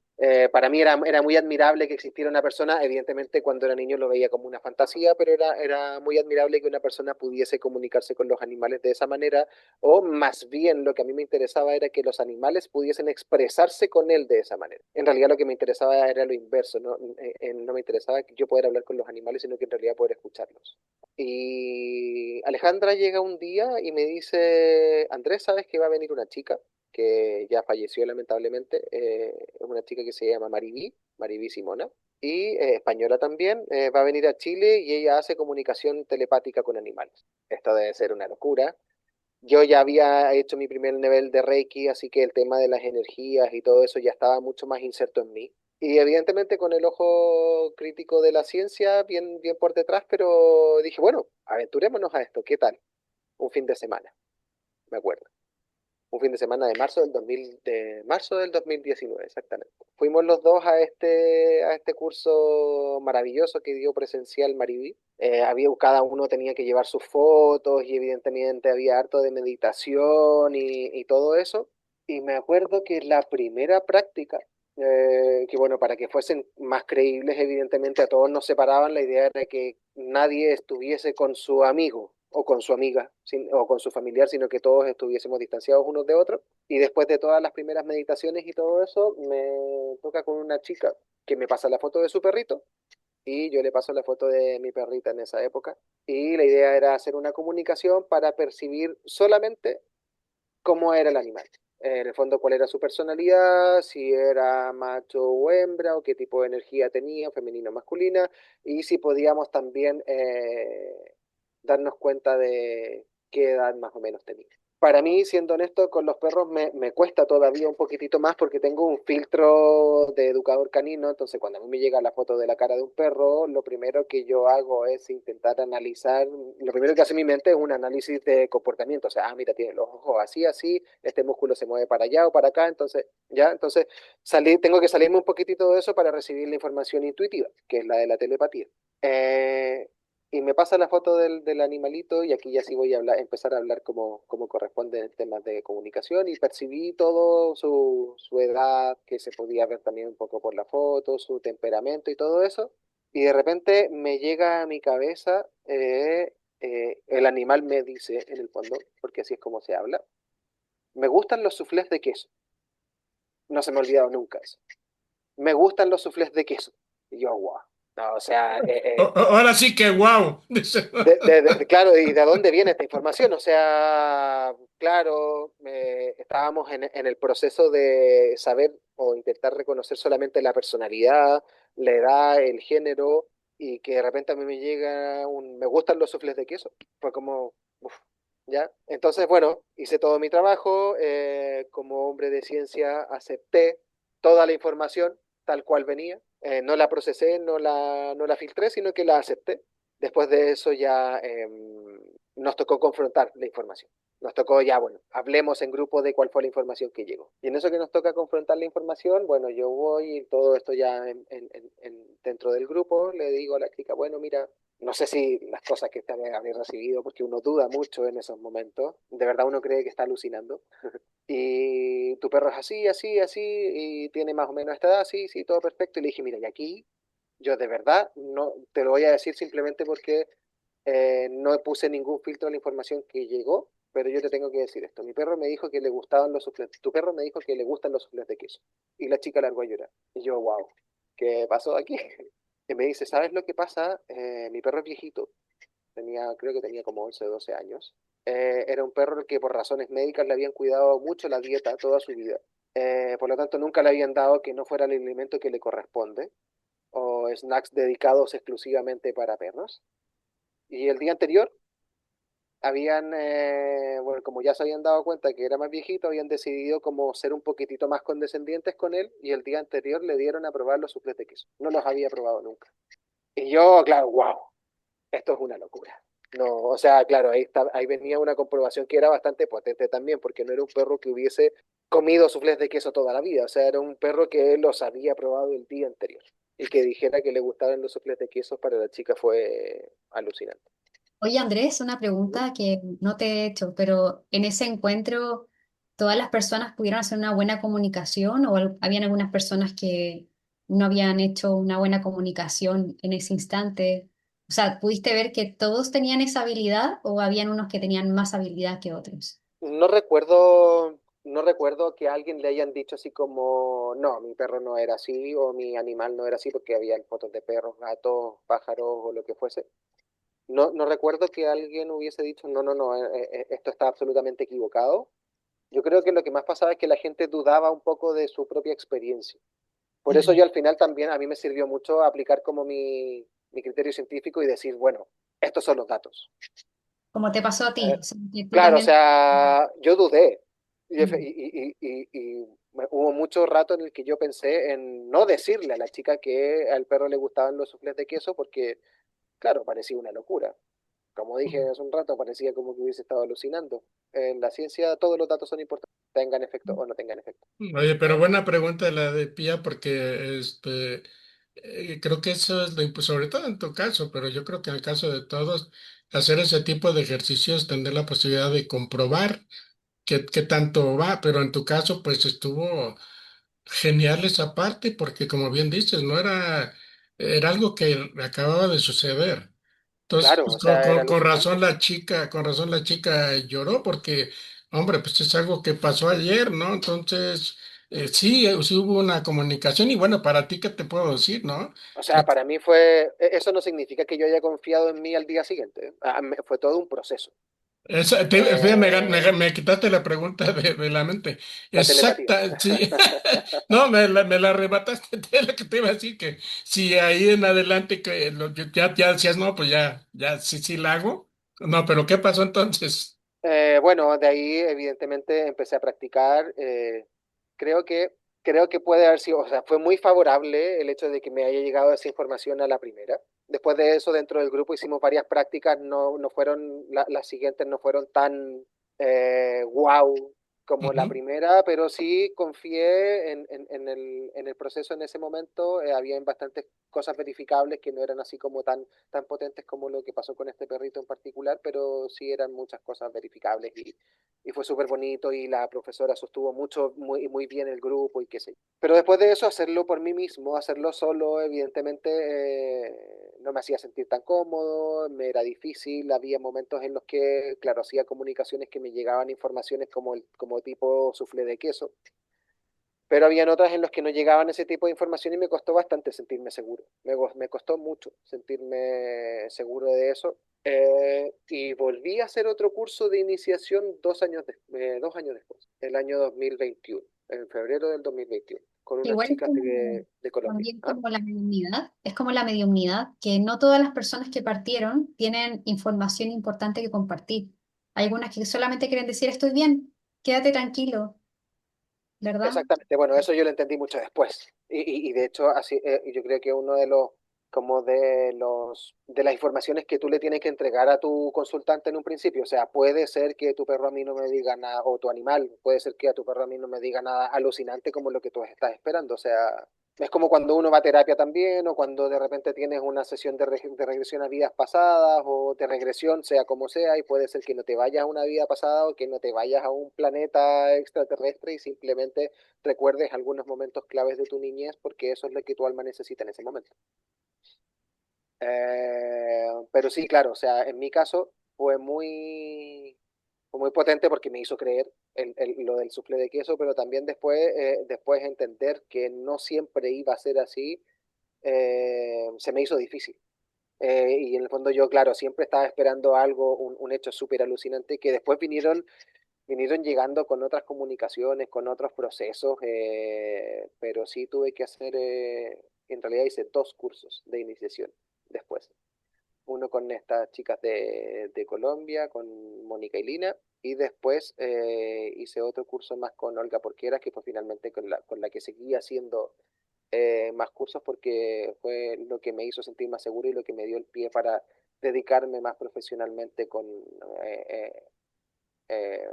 Para mí era muy admirable que existiera una persona, evidentemente cuando era niño lo veía como una fantasía, pero era muy admirable que una persona pudiese comunicarse con los animales de esa manera, o más bien lo que a mí me interesaba era que los animales pudiesen expresarse con él de esa manera. En realidad lo que me interesaba era lo inverso, no, no me interesaba que yo poder hablar con los animales, sino que en realidad poder escucharlos. Y Alejandra llega un día y me dice, Andrés, ¿sabes que va a venir una chica que ya falleció lamentablemente? Es una chica que se llama Mariví Simona, y española también, va a venir a Chile y ella hace comunicación telepática con animales. Esto debe ser una locura. Yo ya había hecho mi primer nivel de Reiki, así que el tema de las energías y todo eso ya estaba mucho más inserto en mí. Y evidentemente con el ojo crítico de la ciencia bien por detrás, pero dije, bueno, aventurémonos a esto, ¿qué tal? Un fin de semana, me acuerdo. Un fin de semana de marzo del 2019, exactamente. Fuimos los dos a este curso maravilloso que dio presencial Mariví. Cada uno tenía que llevar sus fotos y evidentemente había harto de meditación y todo eso. Y me acuerdo que la primera práctica, que bueno, para que fuesen más creíbles, evidentemente a todos nos separaban, la idea era que nadie estuviese con su amigo o con su amiga o con su familiar, sino que todos estuviésemos distanciados unos de otros. Y después de todas las primeras meditaciones y todo eso, me toca con una chica que me pasa la foto de su perrito y yo le paso la foto de mi perrita en esa época. Y la idea era hacer una comunicación para percibir solamente cómo era el animal. En el fondo, cuál era su personalidad, si era macho o hembra, o qué tipo de energía tenía, femenina o masculina, y si podíamos también darnos cuenta de qué edad más o menos tenía. Para mí, siendo honesto, con los perros me cuesta todavía un poquitito más porque tengo un filtro de educador canino, entonces cuando a mí me llega la foto de la cara de un perro, lo primero que yo hago es intentar analizar, lo primero que hace mi mente es un análisis de comportamiento, o sea, mira, tiene los ojos así, así, este músculo se mueve para allá o para acá, entonces, ya, entonces tengo que salirme un poquitito de eso para recibir la información intuitiva, que es la de la telepatía. Eh, y me pasa la foto del animalito y aquí ya sí voy a empezar a hablar como corresponde en temas de comunicación y percibí todo su edad, que se podía ver también un poco por la foto, su temperamento y todo eso. Y de repente me llega a mi cabeza, el animal me dice en el fondo, porque así es como se habla, me gustan los suflés de queso. No se me ha olvidado nunca eso. Me gustan los suflés de queso. Y yo, wow. No, o sea, Ahora sí que wow. claro, ¿y de dónde viene esta información? O sea, claro, estábamos en el proceso de saber o intentar reconocer solamente la personalidad, la edad, el género, y que de repente a mí me llega me gustan los sufles de queso. Fue como, uf, ¿ya? Entonces, bueno, hice todo mi trabajo, como hombre de ciencia acepté toda la información tal cual venía, no la procesé, no la filtré, sino que la acepté. Después de eso ya nos tocó confrontar la información. Nos tocó ya, bueno, hablemos en grupo de cuál fue la información que llegó. Y en eso que nos toca confrontar la información, bueno, yo voy y todo esto ya dentro del grupo, le digo a la chica, bueno, mira, no sé si las cosas que te habéis recibido, porque uno duda mucho en esos momentos, de verdad uno cree que está alucinando. Y tu perro es así, así, así, y tiene más o menos esta edad, sí, sí, todo perfecto. Y le dije, mira, y aquí yo de verdad no te lo voy a decir simplemente porque no puse ningún filtro a la información que llegó, pero yo te tengo que decir esto. Mi perro me dijo que le gustaban los suflés. Tu perro me dijo que le gustan los suflés de queso. Y la chica largó a llorar. Y yo, wow, ¿qué pasó aquí? Y me dice, ¿sabes lo que pasa? Mi perro es viejito. Creo que tenía como 11 o 12 años. Era un perro que por razones médicas le habían cuidado mucho la dieta toda su vida. Por lo tanto, nunca le habían dado que no fuera el alimento que le corresponde o snacks dedicados exclusivamente para perros. Y el día anterior bueno, como ya se habían dado cuenta que era más viejito, habían decidido como ser un poquitito más condescendientes con él y el día anterior le dieron a probar los suflés de queso. No los había probado nunca. Y yo, claro, wow, esto es una locura. No, o sea, claro, ahí venía una comprobación que era bastante potente también, porque no era un perro que hubiese comido suflés de queso toda la vida, o sea, era un perro que los había probado el día anterior. y que dijera que le gustaban los soples de queso para la chica fue alucinante. Oye, Andrés, una ¿Mm? pregunta que no te he hecho, pero en ese encuentro, ¿todas las personas pudieron hacer una buena comunicación o habían algunas personas que no habían hecho una buena comunicación en ese instante? O sea, ¿pudiste ver que todos tenían esa habilidad o habían unos que tenían más habilidad que otros? No recuerdo que a alguien le hayan dicho así como, no, mi perro no era así o mi animal no era así porque habían fotos de perros, gatos, pájaros o lo que fuese. No recuerdo que alguien hubiese dicho, no, no, no, esto está absolutamente equivocado. Yo creo que lo que más pasaba es que la gente dudaba un poco de su propia experiencia. Por eso yo Mm. al final también a mí me sirvió mucho aplicar como mi criterio científico y decir, bueno, estos son los datos. Como te pasó a Eh, ti, o sea, que tú claro, o también... sea, yo dudé Mm. y hubo mucho rato en el que yo pensé en no decirle a la chica que al perro le gustaban los suflés de queso porque, claro, parecía una locura. Como dije hace un rato, parecía como que hubiese estado alucinando. En la ciencia todos los datos son importantes, tengan efecto o no tengan efecto. Oye, pero Eh, buena pregunta la de Pía, porque creo que eso es sobre todo en tu caso, pero yo creo que en el caso de todos, hacer ese tipo de ejercicios, tener la posibilidad de comprobar qué tanto va, pero en tu caso, pues estuvo genial esa parte, porque como bien dices, no era, era algo que acababa de suceder. Entonces, claro, pues, o sea, era alucinante. con razón la chica lloró porque, hombre, pues es algo que pasó ayer, ¿no? Entonces, sí, sí hubo una comunicación y bueno, para ti, ¿qué te puedo decir, no? O sea, para mí fue, eso no significa que yo haya confiado en mí al día siguiente. Fue todo un proceso. Fíjate, Eh, me quitaste la pregunta de la mente. la telepatía. Exacta, sí. No, me la arrebataste de lo que te iba a decir, que si ahí en adelante que ya decías, no, pues ya, sí, sí la hago. No, pero ¿qué pasó entonces? Bueno, de ahí evidentemente empecé a practicar. Creo que, creo que puede haber sido, o sea, fue muy favorable el hecho de que me haya llegado esa información a la primera. Después de eso, dentro del grupo hicimos varias prácticas, no fueron, las siguientes no fueron tan wow como la Ujú. primera, pero sí confié en el proceso en ese momento. Habían bastantes cosas verificables que no eran así como tan potentes como lo que pasó con este perrito en particular, pero sí eran muchas cosas verificables y fue súper bonito y la profesora sostuvo mucho, muy bien el grupo y qué sé yo. Pero después de eso, hacerlo por mí mismo, hacerlo solo, evidentemente no me hacía sentir tan cómodo, me era difícil, había momentos en los que, claro, hacía comunicaciones que me llegaban informaciones como tipo suflé de queso, pero habían otras en las que no llegaban ese tipo de información y me costó bastante sentirme seguro. Me costó mucho sentirme seguro de eso. Y volví a hacer otro curso de iniciación 2 años después, el año 2021, en febrero del 2021, con unas Igual es chicas como, de Colombia. también ¿Ah? como la mediunidad, es como la mediunidad, que no todas las personas que partieron tienen información importante que compartir. Hay algunas que solamente quieren decir estoy bien, quédate tranquilo, ¿verdad? Exactamente, bueno, eso yo lo entendí mucho después. Y de hecho, así, yo creo que uno de los, como de las informaciones que tú le tienes que entregar a tu consultante en un principio, o sea, puede ser que tu perro a mí no me diga nada, o tu animal, puede ser que a tu perro a mí no me diga nada alucinante como lo que tú estás esperando, o sea, es como cuando uno va a terapia también, o cuando de repente tienes una sesión de regresión a vidas pasadas, o de regresión, sea como sea, y puede ser que no te vayas a una vida pasada, o que no te vayas a un planeta extraterrestre y simplemente recuerdes algunos momentos claves de tu niñez, porque eso es lo que tu alma necesita en ese momento. Pero sí, claro, o sea, en mi caso fue muy potente porque me hizo creer lo del suflé de queso, pero también después entender que no siempre iba a ser así, se me hizo difícil. Y en el fondo yo, claro, siempre estaba esperando algo, un hecho súper alucinante, que después vinieron llegando con otras comunicaciones, con otros procesos, pero sí tuve que hacer, en realidad hice 2 cursos de iniciación después. Uno con estas chicas de Colombia, con Mónica y Lina, y después hice otro curso más con Olga Porqueras, que fue finalmente con la que seguí haciendo más cursos porque fue lo que me hizo sentir más seguro y lo que me dio el pie para dedicarme más profesionalmente eh,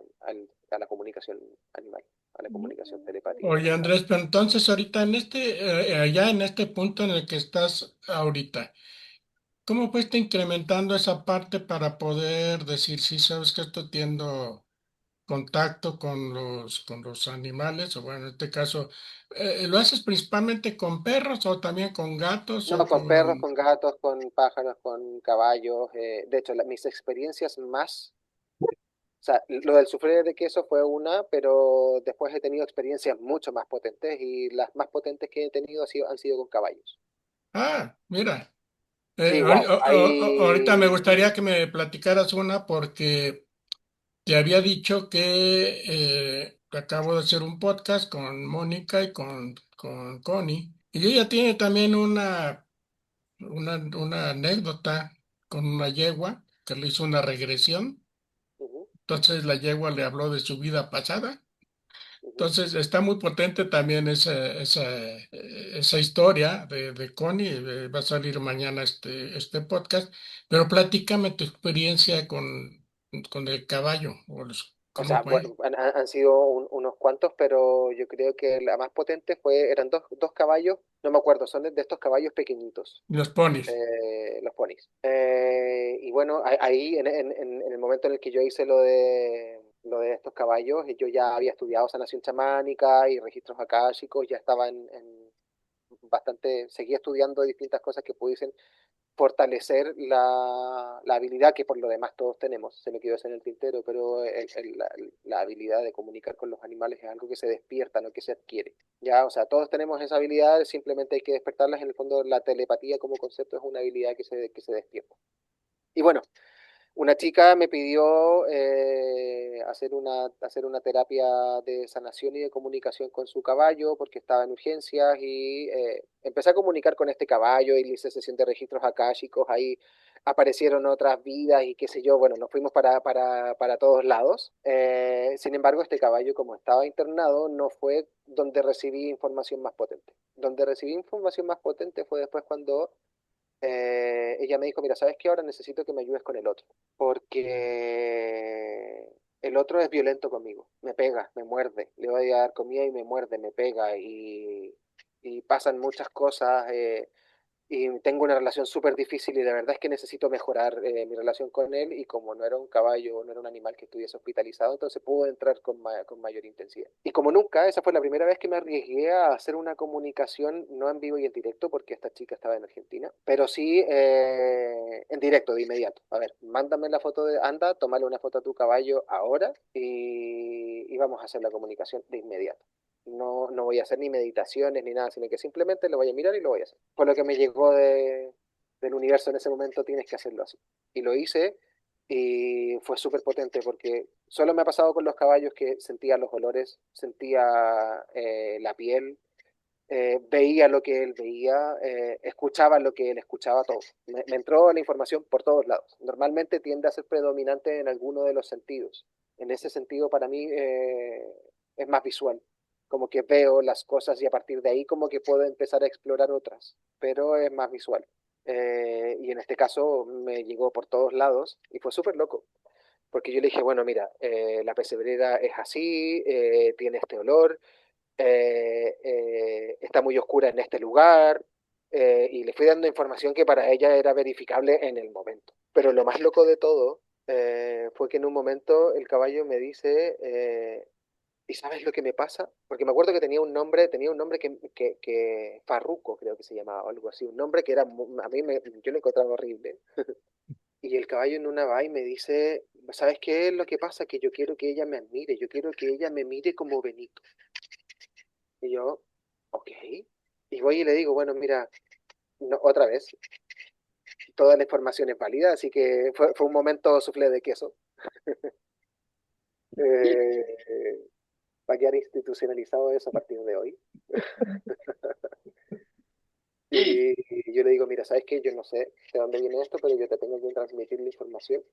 a la comunicación animal. a la comunicación telepática. Oye, Andrés, pero entonces ahorita allá en este punto en el que estás ahorita, ¿cómo fuiste incrementando esa parte para poder decir, sí, sabes que estoy teniendo contacto con los animales, o bueno, en este caso, ¿lo haces principalmente con perros o también con gatos o No, con perros, con... con gatos, con pájaros, con caballos. De hecho, mis experiencias más, o sea, lo del suflé de queso fue una, pero después he tenido experiencias mucho más potentes y las más potentes que he tenido han sido con caballos. Ah, mira, Sí, wow. ahorita me Hay... gustaría que me platicaras una porque te había dicho que acabo de hacer un podcast con Mónica y con Connie, y ella tiene también una anécdota con una yegua que le hizo una regresión. Ujú, Entonces la yegua le habló de su vida pasada. ujú. Entonces está muy potente también esa historia de Connie. Va a salir mañana este podcast. Pero platícame tu experiencia con el caballo. O ¿Cómo sea, fue? bueno, han sido unos cuantos, pero yo creo que la más potente eran dos caballos, no me acuerdo, son de estos caballos pequeñitos. Los ponis. Los ponis. Y bueno, ahí en el momento en el que yo hice lo de estos caballos, yo ya había estudiado sanación chamánica y registros akáshicos, ya estaba bastante, seguía estudiando distintas cosas que pudiesen fortalecer la habilidad que por lo demás todos tenemos, se me quedó eso en el tintero, pero la habilidad de comunicar con los animales es algo que se despierta, no que se adquiere. Ya, o sea, todos tenemos esa habilidad, simplemente hay que despertarlas. En el fondo, la telepatía como concepto es una habilidad que se despierta. Y bueno, una chica me pidió hacer una terapia de sanación y de comunicación con su caballo porque estaba en urgencias y empecé a comunicar con este caballo y le hice sesión de registros akáshicos, ahí aparecieron otras vidas y qué sé yo, bueno, nos fuimos para todos lados. Sin embargo, este caballo, como estaba internado, no fue donde recibí información más potente. Donde recibí información más potente fue después cuando ella me dijo, mira, ¿sabes qué? Ahora necesito que me ayudes con el otro, porque el otro es violento conmigo, me pega, me muerde, le voy a dar comida y me muerde, me pega y pasan muchas cosas. Y tengo una relación súper difícil y la verdad es que necesito mejorar mi relación con él y como no era un caballo, no era un animal que estuviese hospitalizado, entonces pudo entrar con mayor intensidad. Y como nunca, esa fue la primera vez que me arriesgué a hacer una comunicación no en vivo y en directo porque esta chica estaba en Argentina, pero sí en directo de inmediato. A ver, mándame la foto anda, tómale una foto a tu caballo ahora y vamos a hacer la comunicación de inmediato. No, no voy a hacer ni meditaciones ni nada, sino que simplemente lo voy a mirar y lo voy a hacer. Fue lo que me llegó del universo en ese momento, tienes que hacerlo así. Y lo hice y fue súper potente porque solo me ha pasado con los caballos que sentía los olores, sentía la piel, veía lo que él veía, escuchaba lo que él escuchaba, todo. Me entró la información por todos lados. Normalmente tiende a ser predominante en alguno de los sentidos. En ese sentido, para mí, es más visual. Como que veo las cosas y a partir de ahí como que puedo empezar a explorar otras, pero es más visual. Y en este caso me llegó por todos lados y fue súper loco, porque yo le dije, bueno, mira, la pesebrera es así, tiene este olor, está muy oscura en este lugar, y le fui dando información que para ella era verificable en el momento. Pero lo más loco de todo fue que en un momento el caballo me dice, ¿y sabes lo que me pasa? Porque me acuerdo que tenía un nombre que Farruco creo que se llamaba, o algo así, un nombre que era, yo lo encontraba horrible. Y el caballo en una va y me dice, ¿sabes qué es lo que pasa? Que yo quiero que ella me admire, yo quiero que ella me mire como Benito. Y yo, ok. Y voy y le digo, bueno, mira, otra vez, toda la información es válida, así que fue un momento soufflé de queso. Eh, Va a quedar institucionalizado eso a partir de hoy. Y yo le digo, mira, ¿sabes qué? Yo no sé de dónde viene esto, pero yo te tengo que transmitir la información.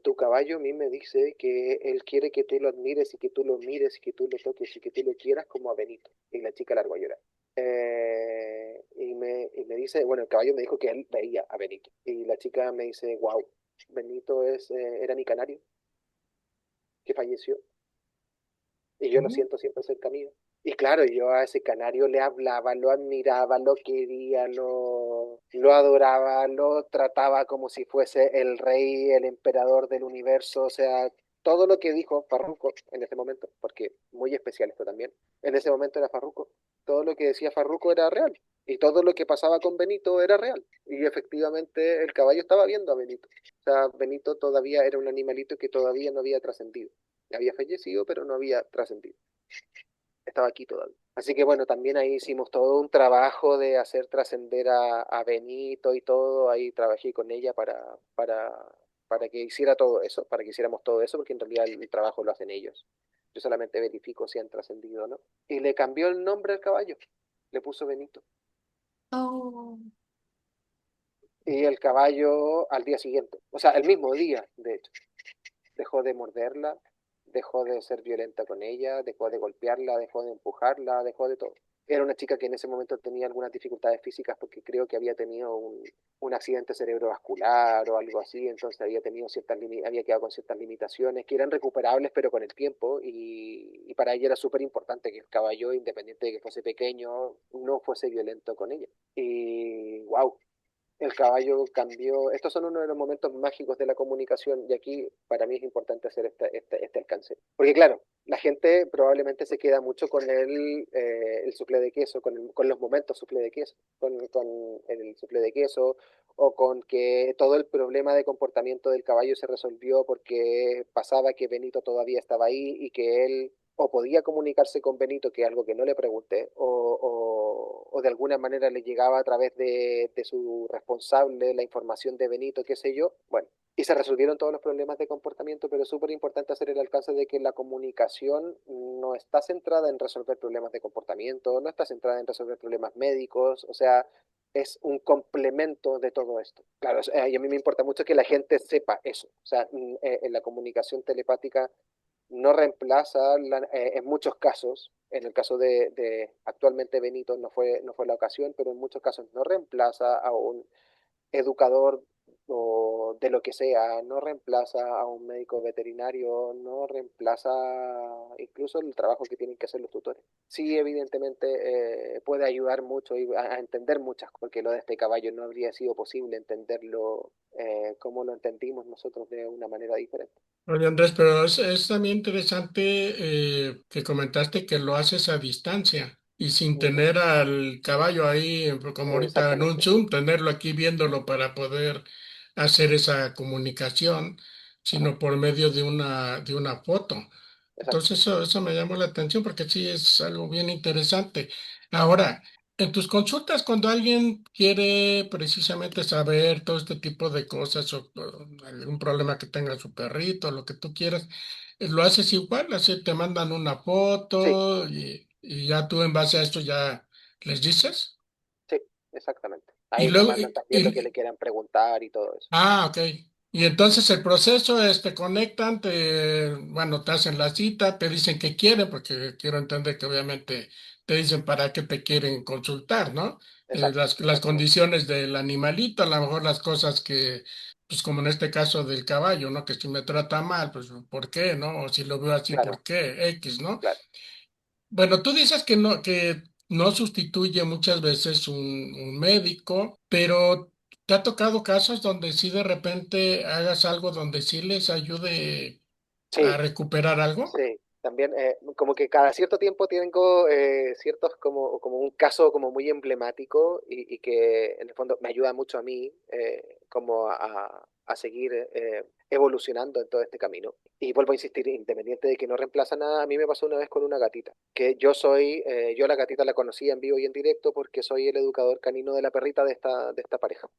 Tu caballo a mí me dice que él quiere que tú lo admires y que tú lo mires y que tú lo toques y que tú lo quieras como a Benito. Y la chica largó a llorar. Y me dice, bueno, el caballo me dijo que él veía a Benito. Y la chica me dice, wow, Benito era mi canario que falleció. y yo lo Mm. siento siempre cerca mío. Y claro, yo a ese canario le hablaba, lo admiraba, lo quería, lo adoraba, lo trataba como si fuese el rey, el emperador del universo, o sea, todo lo que dijo Farruko en ese momento, porque muy especial esto también, en ese momento era Farruko, todo lo que decía Farruko era real, y todo lo que pasaba con Benito era real, y efectivamente el caballo estaba viendo a Benito, o sea, Benito todavía era un animalito que todavía no había trascendido, había fallecido, pero no había trascendido, estaba aquí todavía. Así que bueno, también ahí hicimos todo un trabajo de hacer trascender a Benito y todo, ahí trabajé con ella para que hiciera todo eso, para que hiciéramos todo eso, porque en realidad el trabajo lo hacen ellos. Yo solamente verifico si han trascendido o no. Y le cambió el nombre al caballo, le puso Benito. Oh, Y el caballo al día siguiente, o sea, el mismo día, de hecho, dejó de morderla, dejó de ser violenta con ella, dejó de golpearla, dejó de empujarla, dejó de todo. Era una chica que en ese momento tenía algunas dificultades físicas porque creo que había tenido un accidente cerebrovascular o algo así, entonces había tenido había quedado con ciertas limitaciones que eran recuperables pero con el tiempo y para ella era súper importante que el caballo, independiente de que fuese pequeño, no fuese violento con ella. Y wow, el caballo cambió. Estos son uno de los momentos mágicos de la comunicación y aquí para mí es importante hacer este alcance. Porque claro, la gente probablemente se queda mucho con el soufflé de queso, con los momentos soufflé de queso, con el soufflé de queso o con que todo el problema de comportamiento del caballo se resolvió porque pasaba que Benito todavía estaba ahí y que él o podía comunicarse con Benito, que es algo que no le pregunté, o de alguna manera le llegaba a través de su responsable la información de Benito, qué sé yo. Bueno, y se resolvieron todos los problemas de comportamiento, pero es súper importante hacer el alcance de que la comunicación no está centrada en resolver problemas de comportamiento, no está centrada en resolver problemas médicos, o sea, es un complemento de todo esto. Claro, y a mí me importa mucho que la gente sepa eso. O sea, en la comunicación telepática no reemplaza, en muchos casos, en el caso de actualmente Benito no fue la ocasión, pero en muchos casos no reemplaza a un educador o de lo que sea, no reemplaza a un médico veterinario, no reemplaza incluso el trabajo que tienen que hacer los tutores. Sí, evidentemente puede ayudar mucho a entender muchas cosas, porque lo de este caballo no habría sido posible entenderlo como lo entendimos nosotros de una manera diferente. Oye, Andrés, pero es también interesante que comentaste que lo haces a distancia y sin Ujú. tener al caballo ahí, como ahorita en un Exactamente, Zoom, tenerlo aquí viéndolo para poder hacer esa comunicación, ajá, sino por medio de una foto. exacto. Entonces eso me llamó la atención porque sí es algo bien interesante. Ahora, en tus consultas, cuando alguien quiere precisamente saber todo este tipo de cosas o algún problema que tenga su perrito, lo que tú quieras, lo haces igual, así te mandan una Sí, foto y ya tú en base a esto ya les dices. sí, exactamente. Y Ahí me luego, mandan también lo que le quieran preguntar y todo eso. ok. Y entonces el proceso es, te conectan, bueno, te hacen la cita, te dicen qué quieren, porque quiero entender que obviamente te dicen para qué te quieren consultar, ¿no? Exacto, Las exactamente. condiciones del animalito, a lo mejor las cosas que, pues como en este caso del caballo, ¿no? Que si me trata mal, pues ¿por qué, no? O si lo veo así, ¿por Claro, qué? X, ¿no? claro. Bueno, tú dices que no sustituye muchas veces un médico, pero ¿te ha tocado casos donde sí de repente hagas algo donde sí les ayude a Sí, recuperar algo? sí. También como que cada cierto tiempo tengo ciertos como un caso como muy emblemático y que en el fondo me ayuda mucho a mí como a seguir evolucionando en todo este camino. Y vuelvo a insistir, independiente de que no reemplaza nada, a mí me pasó una vez con una gatita, que yo la gatita la conocí en vivo y en directo porque soy el educador canino de la perrita de esta pareja.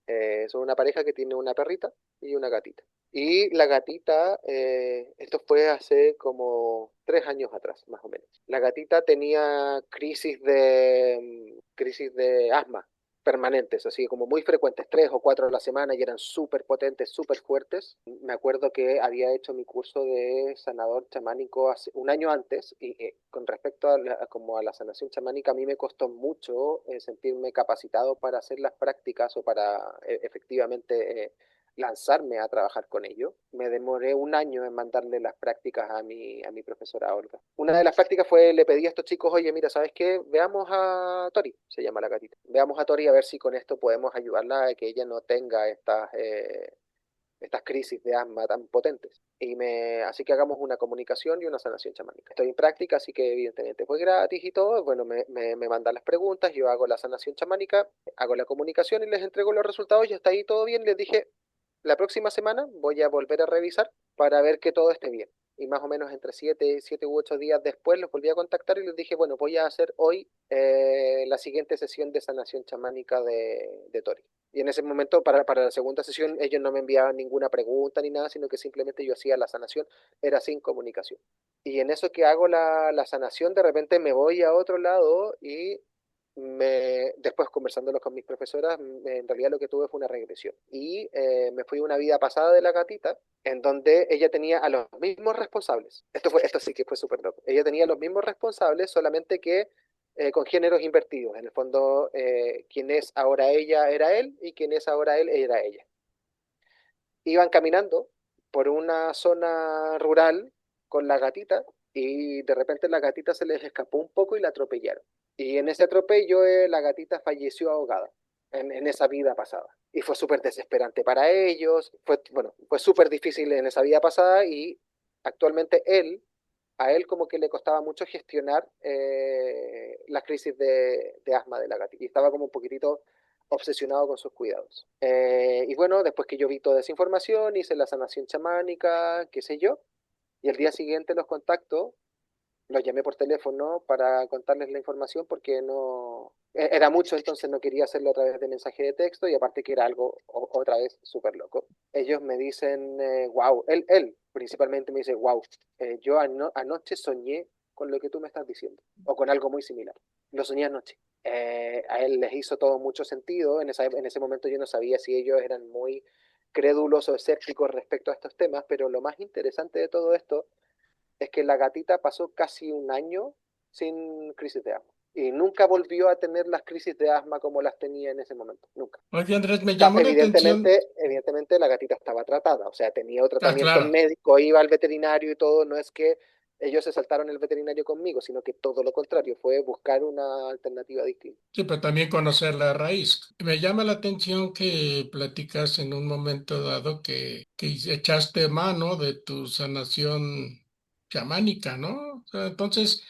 Son una pareja que tiene una perrita y una gatita. Y la gatita, esto fue hace como 3 años atrás, más o menos. La gatita tenía crisis de asma permanentes, así como muy frecuentes, 3 o 4 a la semana y eran súper potentes, súper fuertes. Me acuerdo que había hecho mi curso de sanador chamánico hace un año antes y con respecto como a la sanación chamánica, a mí me costó mucho sentirme capacitado para hacer las prácticas o para efectivamente lanzarme a trabajar con ellos. Me demoré un año en mandarle las prácticas a mi profesora Olga. Una de las prácticas fue, le pedí a estos chicos, oye, mira, ¿sabes qué? Veamos a Tori, se llama la gatita. Veamos a Tori a ver si con esto podemos ayudarla a que ella no tenga estas crisis de asma tan potentes. Así que hagamos una comunicación y una sanación chamánica. Estoy en práctica, así que evidentemente fue gratis y todo. Bueno, me mandan las preguntas, yo hago la sanación chamánica, hago la comunicación y les entrego los resultados y hasta ahí todo bien. Les dije, la próxima semana voy a volver a revisar para ver que todo esté bien. Y más o menos entre 7 u 8 días después los volví a contactar y les dije, bueno, voy a hacer hoy la siguiente sesión de sanación chamánica de Tori. Y en ese momento, para la segunda sesión, ellos no me enviaban ninguna pregunta ni nada, sino que simplemente yo hacía la sanación, era sin comunicación. Y en eso que hago la sanación, de repente me voy a otro lado y después conversándolo con mis profesoras, en realidad lo que tuve fue una regresión. Y me fui a una vida pasada de la gatita, en donde ella tenía a los mismos responsables. Esto sí que fue súper loco. Ella tenía los mismos responsables, solamente que con géneros invertidos. En el fondo, quien es ahora ella era él y quien es ahora él era ella. Iban caminando por una zona rural con la gatita y de repente la gatita se les escapó un poco y la atropellaron. Y en ese atropello la gatita falleció ahogada en esa vida pasada. Y fue súper desesperante para ellos, fue súper difícil en esa vida pasada y actualmente a él como que le costaba mucho gestionar las crisis de asma de la gatita y estaba como un poquitito obsesionado con sus cuidados. Y bueno, después que yo vi toda esa información, hice la sanación chamánica, qué sé yo, y al día siguiente los contacto, los llamé por teléfono para contarles la información porque no era mucho, entonces no quería hacerlo a través de mensaje de texto y aparte que era algo otra vez súper loco. Ellos me dicen, wow, él principalmente me dice, wow, yo anoche soñé con lo que tú me estás diciendo o con algo muy similar. Lo soñé anoche. A él les hizo todo mucho sentido. En ese momento yo no sabía si ellos eran muy crédulos o escépticos respecto a estos temas, pero lo más interesante de todo esto es que la gatita pasó casi un año sin crisis de asma y nunca volvió a tener las crisis de asma como las tenía en ese momento, nunca. Oye, Andrés, me llamó la atención. Evidentemente la gatita estaba tratada, o sea, tenía un Ah, tratamiento claro. médico, iba al veterinario y todo, no es que ellos se saltaron el veterinario conmigo, sino que todo lo contrario, fue buscar una alternativa distinta. Sí, pero también conocer la raíz. Me llama la atención que platicas en un momento dado que echaste mano de tu sanación chamánica, ¿no? O sea, entonces,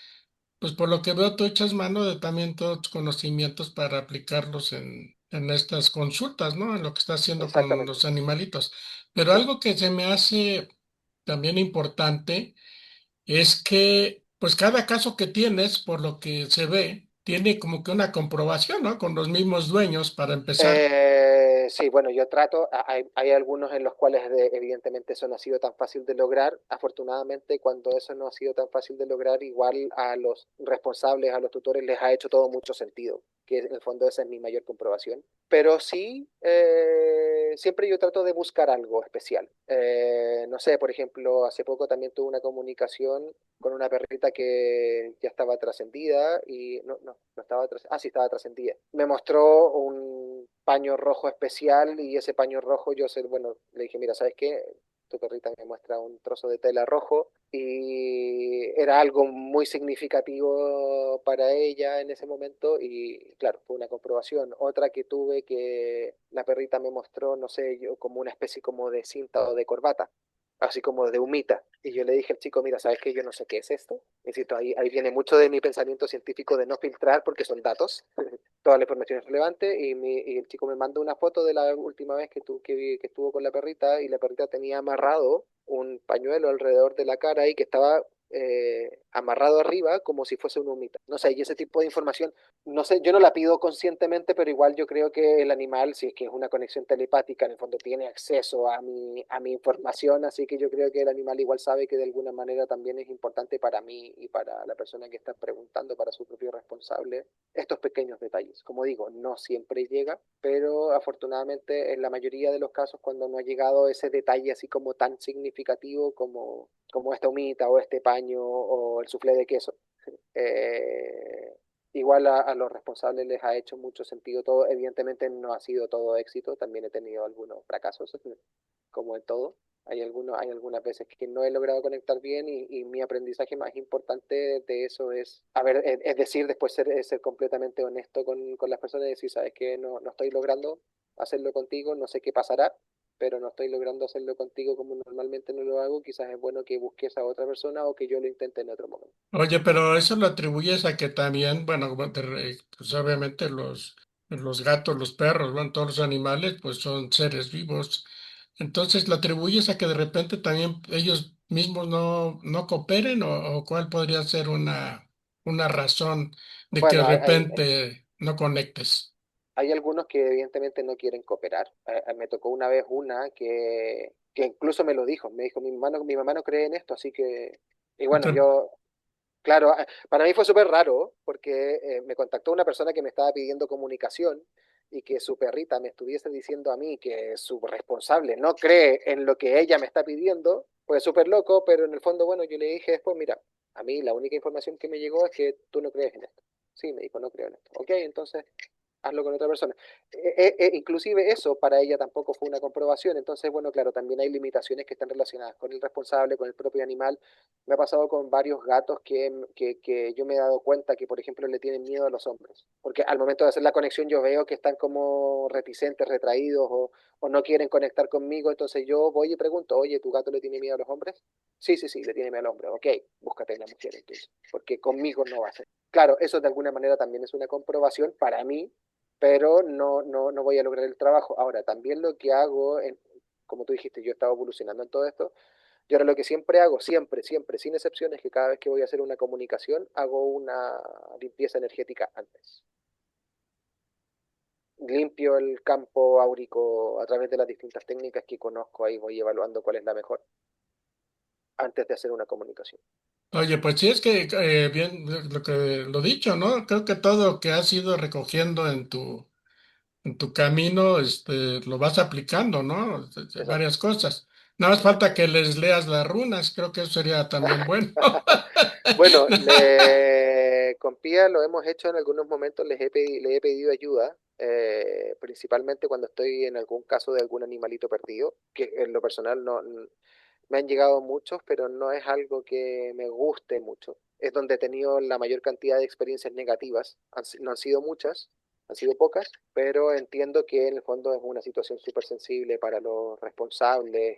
pues por lo que veo, tú echas mano de también todos tus conocimientos para aplicarlos en estas consultas, ¿no? En lo que estás haciendo con Exactamente, los animalitos. Pero sí. algo que se me hace también importante es que, pues cada caso que tienes, por lo que se ve, tiene como que una comprobación, ¿no? Con los mismos dueños para empezar. Sí, bueno, yo trato, hay algunos en los cuales evidentemente eso no ha sido tan fácil de lograr. Afortunadamente, cuando eso no ha sido tan fácil de lograr, igual a los responsables, a los tutores, les ha hecho todo mucho sentido, que en el fondo esa es mi mayor comprobación. Pero sí, siempre yo trato de buscar algo especial. No sé, por ejemplo, hace poco también tuve una comunicación con una perrita que ya estaba trascendida y no estaba trascendida, sí estaba trascendida. Me mostró un paño rojo especial y ese paño rojo bueno, le dije, mira, ¿sabes qué? Tu perrita me muestra un trozo de tela rojo y era algo muy significativo para ella en ese momento y claro, fue una comprobación. Otra que tuve que la perrita me mostró, no sé, yo como una especie como de cinta o de corbata, así como de humita. Y yo le dije al chico, mira, ¿sabes qué? Yo no sé qué es esto. Insisto, ahí viene mucho de mi pensamiento científico de no filtrar porque son datos. Toda la información es relevante y el chico me mandó una foto de la última vez que estuvo con la perrita y la perrita tenía amarrado un pañuelo alrededor de la cara y que estaba amarrado arriba como si fuese una humita. No sé, y ese tipo de información, no sé, yo no la pido conscientemente, pero igual yo creo que el animal, si es que es una conexión telepática, en el fondo tiene acceso a mi información, así que yo creo que el animal igual sabe que de alguna manera también es importante para mí y para la persona que está preguntando, para su propio responsable, estos pequeños detalles. Como digo, no siempre llega, pero afortunadamente en la mayoría de los casos cuando no ha llegado ese detalle así como tan significativo como esta humita o este paño o el soufflé de queso, igual a los responsables les ha hecho mucho sentido todo. Evidentemente no ha sido todo éxito, también he tenido algunos fracasos, como en todo. Hay algunas veces que no he logrado conectar bien y mi aprendizaje más importante de eso es, a ver, es decir, después ser completamente honesto con las personas y decir, sabes que no estoy logrando hacerlo contigo, no sé qué pasará, pero no estoy logrando hacerlo contigo como normalmente no lo hago, quizás es bueno que busques a otra persona o que yo lo intente en otro momento. Oye, pero eso lo atribuyes a que también, bueno, pues obviamente los gatos, los perros, bueno, todos los animales, pues son seres vivos. Entonces, ¿lo atribuyes a que de repente también ellos mismos no cooperen o cuál podría ser una razón de que Bueno, de repente no conectes? hay algunos que evidentemente no quieren cooperar. Me tocó una vez una que incluso me lo dijo, me dijo, mi mamá no cree en esto, así que... Y bueno, Entonces, yo, claro, para mí fue súper raro porque me contactó una persona que me estaba pidiendo comunicación y que su perrita me estuviese diciendo a mí que su responsable no cree en lo que ella me está pidiendo, pues súper loco, pero en el fondo, bueno, yo le dije después, mira, a mí la única información que me llegó es que tú no crees en esto. Sí, me dijo, no creo en esto. Ok, entonces hazlo con otra persona. Inclusive eso para ella tampoco fue una comprobación, entonces, bueno, claro, también hay limitaciones que están relacionadas con el responsable, con el propio animal. Me ha pasado con varios gatos que yo me he dado cuenta que, por ejemplo, le tienen miedo a los hombres, porque al momento de hacer la conexión yo veo que están como reticentes, retraídos o no quieren conectar conmigo, entonces yo voy y pregunto, oye, ¿tu gato le tiene miedo a los hombres? Sí, sí, sí, le tiene miedo al hombre. Ok, búscate una mujer entonces, porque conmigo no va a ser. Claro, eso de alguna manera también es una comprobación para mí, pero no voy a lograr el trabajo. Ahora, también lo que hago, como tú dijiste, yo he estado evolucionando en todo esto, yo ahora lo que siempre hago, siempre, sin excepciones, que cada vez que voy a hacer una comunicación, hago una limpieza energética antes. Limpio el campo áurico a través de las distintas técnicas que conozco, ahí voy evaluando cuál es la mejor antes de hacer una comunicación. oye, pues sí es que bien lo que lo dicho, ¿no? Creo que todo lo que has ido recogiendo en tu camino, lo vas aplicando, ¿no? Exacto, Varias cosas. Nada más falta que exactamente. les leas las runas, creo que eso sería también bueno. Bueno, con Pía lo hemos hecho en algunos momentos, le he pedido ayuda, principalmente cuando estoy en algún caso de algún animalito perdido, que en lo personal me han llegado muchos, pero no es algo que me guste mucho. Es donde he tenido la mayor cantidad de experiencias negativas. No han sido muchas, han sido pocas, pero entiendo que en el fondo es una situación súper sensible para los responsables,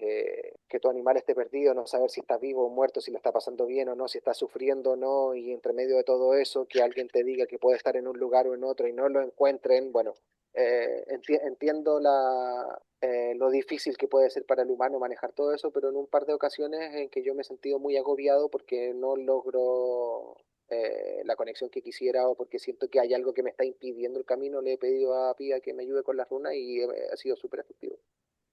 que tu animal esté perdido, no saber si está vivo o muerto, si lo está pasando bien o no, si está sufriendo o no, y entre medio de todo eso, que alguien te diga que puede estar en un lugar o en otro y no lo encuentren, bueno, entiendo lo difícil que puede ser para el humano manejar todo eso, pero en un par de ocasiones en que yo me he sentido muy agobiado porque no logro la conexión que quisiera o porque siento que hay algo que me está impidiendo el camino, le he pedido a Pía que me ayude con las runas y ha sido súper efectivo.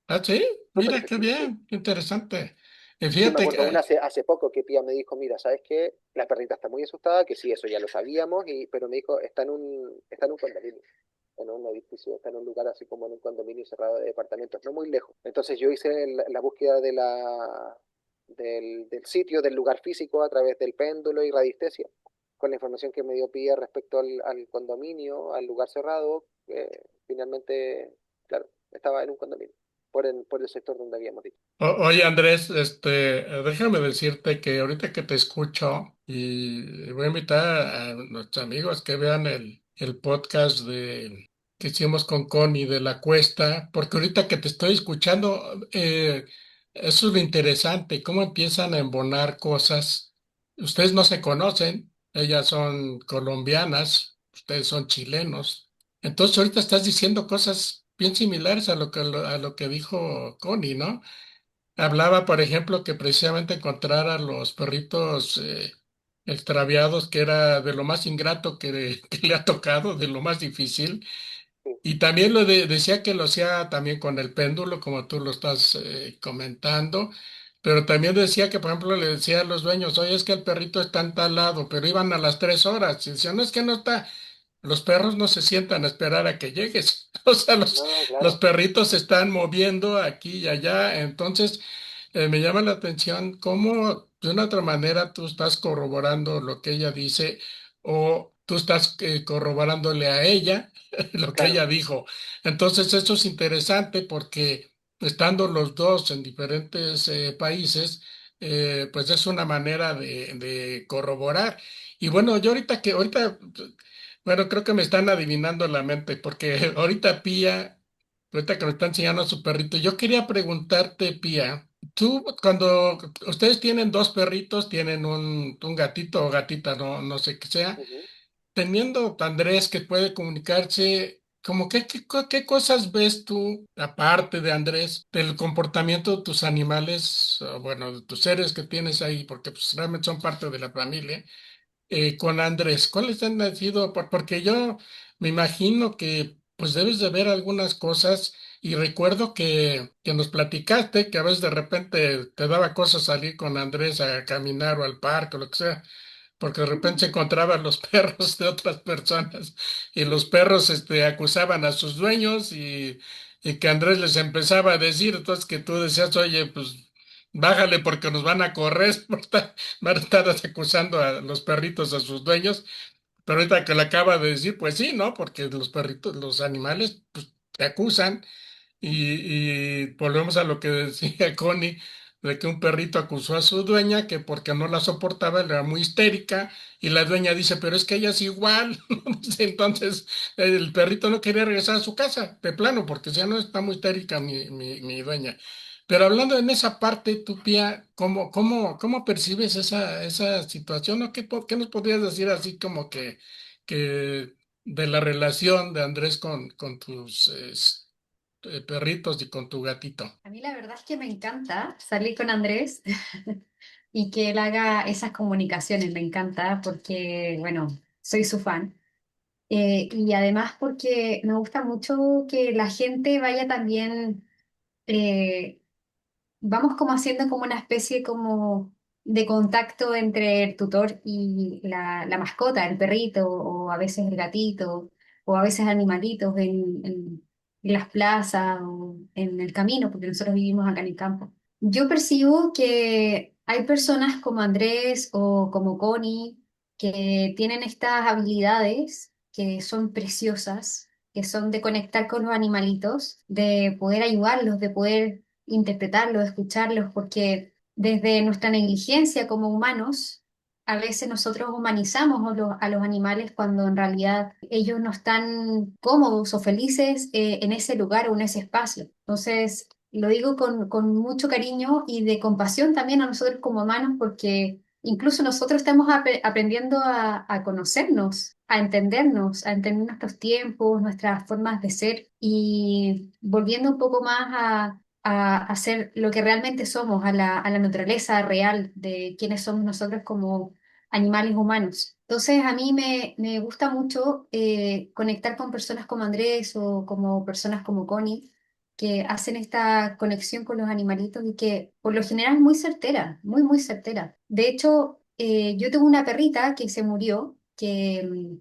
Ah, sí, Súper mira qué efectivo, sí. bien, qué interesante. Y Sí, me fíjate que, acuerdo una hace poco que Pía me dijo, mira, ¿sabes qué? La perrita está muy asustada, que sí, eso ya lo sabíamos, pero me dijo, está en un condominio, en un edificio, está en un lugar así como en un condominio cerrado de departamentos, no muy lejos. Entonces yo hice la búsqueda del sitio, del lugar físico a través del péndulo y radiestesia, con la información que me dio Pía respecto al condominio, al lugar cerrado, finalmente, claro, estaba en un condominio, por el sector donde habíamos dicho. oye Andrés, déjame decirte que ahorita que te escucho y voy a invitar a nuestros amigos que vean el podcast que hicimos con Connie de la Cuesta, porque ahorita que te estoy escuchando, eso es lo interesante, cómo empiezan a embonar cosas. Ustedes no se conocen, ellas son colombianas, ustedes son chilenos. Entonces ahorita estás diciendo cosas bien similares a lo que dijo Connie, ¿no? Hablaba, por ejemplo, que precisamente encontrar a los perritos extraviados, que era de lo más ingrato que le ha tocado, de lo más difícil. Sí. Y también decía que lo hacía también con el péndulo, como tú lo estás comentando. Pero también decía que, por ejemplo, le decía a los dueños, oye, es que el perrito está en tal lado, pero iban a las 3 horas. Y decían, no, es que no está. Los perros no se sientan a esperar a que llegues. O sea, No, los claro. perritos se están moviendo aquí y allá. Entonces, me llama la atención cómo de una otra manera tú estás corroborando lo que ella dice o tú estás corroborándole a ella lo que Claro. ella dijo. Entonces, eso es interesante porque estando los dos en diferentes países, pues es una manera de corroborar. Y bueno, yo bueno, creo que me están adivinando la mente porque ahorita Pía, ahorita que me está enseñando a su perrito, yo quería preguntarte, Pía, tú cuando ustedes tienen dos perritos, tienen un gatito o gatita, no sé qué sea, Ujú. teniendo Andrés que puede comunicarse, como qué cosas ves tú, aparte de Andrés, del comportamiento de tus animales, o bueno, de tus seres que tienes ahí, porque pues realmente son parte de la familia, con Andrés? ¿Cuáles han sido? Porque yo me imagino que pues debes de ver algunas cosas y recuerdo que nos platicaste que a veces de repente te daba cosas salir con Andrés a caminar o al parque o lo que sea porque de repente se encontraban los perros de otras personas y los perros acusaban a sus dueños y que Andrés les empezaba a decir, entonces que tú decías, oye, pues bájale porque nos van a correr, van a estar acusando a los perritos a sus dueños, pero ahorita que le acaba de decir, pues sí, ¿no? Porque los perritos, los animales, pues te acusan. Y volvemos a lo que decía Connie, de que un perrito acusó a su dueña que porque no la soportaba, era muy histérica, y la dueña dice, pero es que ella es igual. Entonces el perrito no quería regresar a su casa, de plano, porque ya no está muy histérica mi dueña. Pero hablando en esa parte, tu Pía, ¿cómo percibes esa situación? ¿O qué nos podrías decir así como que de la relación de Andrés con tus perritos y con tu gatito? A mí la verdad es que me encanta salir con Andrés y que él haga esas comunicaciones, me encanta porque, bueno, soy su fan. Y además porque me gusta mucho que la gente vaya también, eh, vamos como haciendo como una especie como de contacto entre el tutor y la mascota, el perrito o a veces el gatito o a veces animalitos en las plazas o en el camino, porque nosotros vivimos acá en el campo. Yo percibo que hay personas como Andrés o como Connie que tienen estas habilidades que son preciosas, que son de conectar con los animalitos, de poder ayudarlos, de poder interpretarlos, escucharlos, porque desde nuestra negligencia como humanos, a veces nosotros humanizamos a los animales cuando en realidad ellos no están cómodos o felices en ese lugar o en ese espacio. Entonces, lo digo con mucho cariño y de compasión también a nosotros como humanos, porque incluso nosotros estamos aprendiendo a conocernos, a entender nuestros tiempos, nuestras formas de ser y volviendo un poco más a hacer lo que realmente somos, a la naturaleza real de quiénes somos nosotros como animales humanos. Entonces, a mí me gusta mucho conectar con personas como Andrés o como personas como Connie, que hacen esta conexión con los animalitos y que por lo general es muy certera, muy, muy certera. De hecho, yo tengo una perrita que se murió, que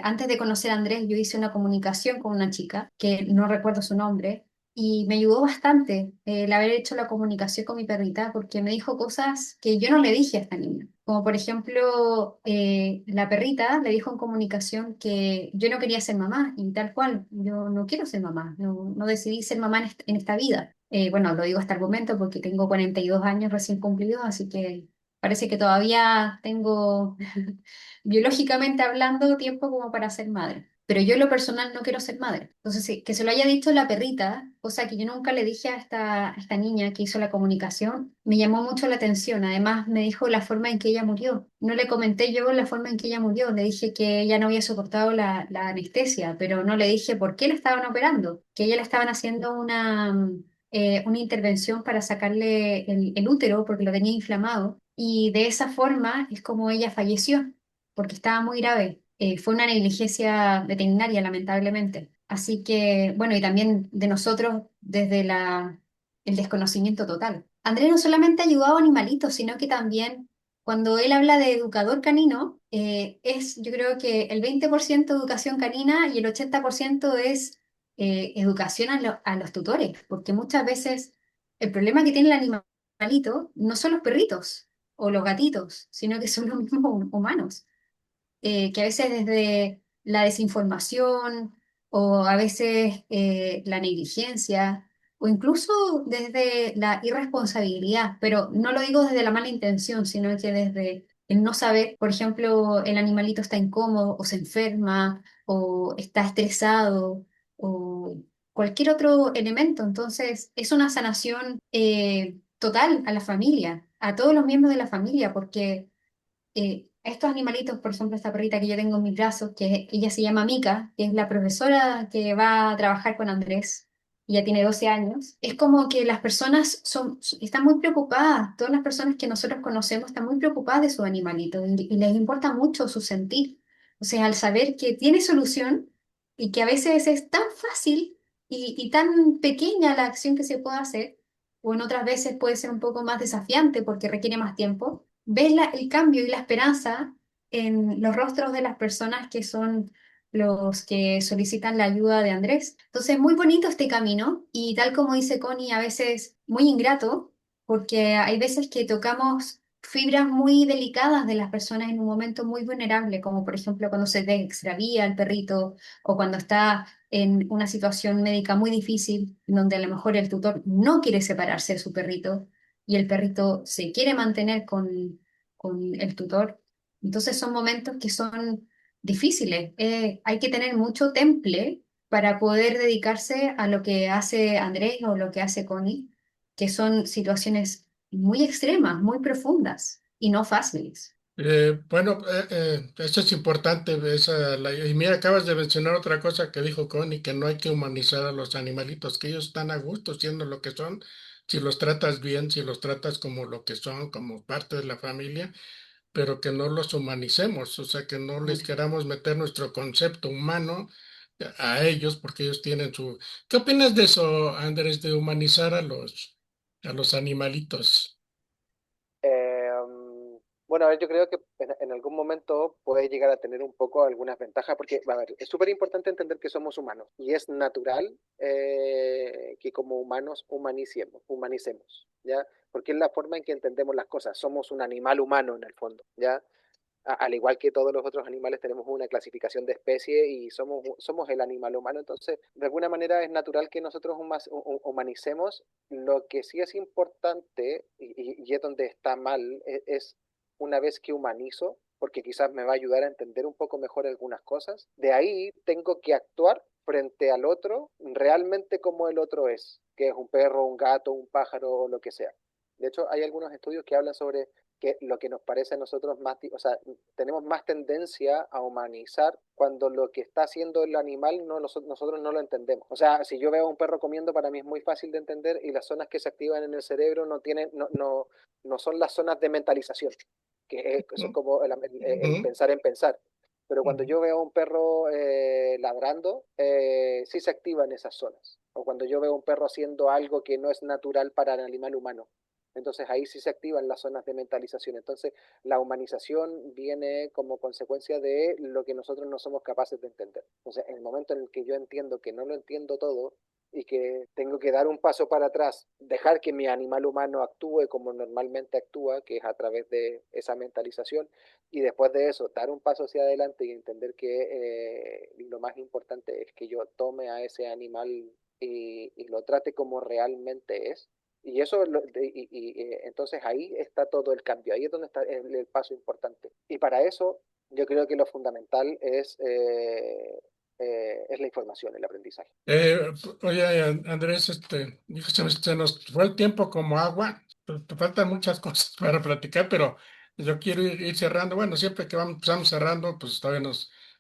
antes de conocer a Andrés yo hice una comunicación con una chica, que no recuerdo su nombre, y me ayudó bastante el haber hecho la comunicación con mi perrita porque me dijo cosas que yo no le dije a esta niña. Como por ejemplo, la perrita le dijo en comunicación que yo no quería ser mamá y tal cual, yo no quiero ser mamá, no decidí ser mamá en esta vida. Bueno, lo digo hasta el momento porque tengo 42 años recién cumplidos, así que parece que todavía tengo, biológicamente hablando, tiempo como para ser madre. Pero yo en lo personal no quiero ser madre. Entonces, sí, que se lo haya dicho la perrita, cosa que yo nunca le dije a esta niña que hizo la comunicación, me llamó mucho la atención. Además, me dijo la forma en que ella murió. No le comenté yo la forma en que ella murió. Le dije que ella no había soportado la anestesia, pero no le dije por qué la estaban operando, que ella le estaban haciendo una intervención para sacarle el útero porque lo tenía inflamado. Y de esa forma es como ella falleció, porque estaba muy grave. Fue una negligencia veterinaria, lamentablemente. Así que, bueno, y también de nosotros desde el desconocimiento total. Andrés no solamente ha ayudado a animalitos, sino que también cuando él habla de educador canino, yo creo que el 20% educación canina y el 80% es educación a los tutores, porque muchas veces el problema que tiene el animalito no son los perritos o los gatitos, sino que son los mismos humanos. que a veces desde la desinformación o a veces la negligencia o incluso desde la irresponsabilidad, pero no lo digo desde la mala intención, sino que desde el no saber, por ejemplo, el animalito está incómodo o se enferma o está estresado o cualquier otro elemento. Entonces, es una sanación total a la familia, a todos los miembros de la familia, porque estos animalitos, por ejemplo, esta perrita que yo tengo en mis brazos, que ella se llama Mika, que es la profesora que va a trabajar con Andrés, ella tiene 12 años, es como que las personas están muy preocupadas, todas las personas que nosotros conocemos están muy preocupadas de sus animalitos y les importa mucho su sentir. O sea, al saber que tiene solución y que a veces es tan fácil y tan pequeña la acción que se puede hacer, o en otras veces puede ser un poco más desafiante porque requiere más tiempo, ves el cambio y la esperanza en los rostros de las personas que son los que solicitan la ayuda de Andrés. Entonces, muy bonito este camino y tal como dice Connie, a veces muy ingrato, porque hay veces que tocamos fibras muy delicadas de las personas en un momento muy vulnerable, como por ejemplo cuando se te extravía el perrito o cuando está en una situación médica muy difícil, donde a lo mejor el tutor no quiere separarse de su perrito y el perrito se quiere mantener con el tutor. Entonces son momentos que son difíciles. Hay que tener mucho temple para poder dedicarse a lo que hace Andrés o lo que hace Connie, que son situaciones muy extremas, muy profundas y no fáciles. Bueno, eso es importante. Y mira, acabas de mencionar otra cosa que dijo Connie, que no hay que humanizar a los animalitos, que ellos están a gusto siendo lo que son, si los tratas bien, si los tratas como lo que son, como parte de la familia, pero que no los humanicemos, o sea, que no les queramos meter nuestro concepto humano a ellos, porque ellos tienen su... ¿Qué opinas de eso, Andrés, de humanizar a los animalitos? Eh, bueno, a ver, yo creo que en algún momento puede llegar a tener un poco algunas ventajas, porque, a ver, es súper importante entender que somos humanos y es natural que como humanos humanicemos, ¿ya? Porque es la forma en que entendemos las cosas. Somos un animal humano en el fondo, ¿ya? Al igual que todos los otros animales, tenemos una clasificación de especie y somos el animal humano. Entonces, de alguna manera es natural que nosotros humanicemos. Lo que sí es importante, y es donde está mal, es una vez que humanizo, porque quizás me va a ayudar a entender un poco mejor algunas cosas, de ahí tengo que actuar frente al otro realmente como el otro es, que es un perro, un gato, un pájaro o lo que sea. De hecho, hay algunos estudios que hablan sobre que lo que nos parece a nosotros más, o sea, tenemos más tendencia a humanizar cuando lo que está haciendo el animal nosotros no lo entendemos. O sea, si yo veo a un perro comiendo, para mí es muy fácil de entender y las zonas que se activan en el cerebro no son las zonas de mentalización, que son como el Ujú, pensar en pensar. Pero cuando ujú. yo veo a un perro ladrando, sí se activan esas zonas. O cuando yo veo a un perro haciendo algo que no es natural para el animal humano. Entonces ahí sí se activan las zonas de mentalización. Entonces la humanización viene como consecuencia de lo que nosotros no somos capaces de entender. Entonces en el momento en el que yo entiendo que no lo entiendo todo y que tengo que dar un paso para atrás, dejar que mi animal humano actúe como normalmente actúa, que es a través de esa mentalización, y después de eso dar un paso hacia adelante y entender que lo más importante es que yo tome a ese animal y lo trate como realmente es, y eso, entonces ahí está todo el cambio, ahí es donde está el paso importante. Y para eso yo creo que lo fundamental es la información, el aprendizaje. Oye, Andrés, hijo, se nos fue el tiempo como agua. Te faltan muchas cosas para platicar, pero yo quiero ir cerrando. Bueno, siempre que empezamos cerrando, pues todavía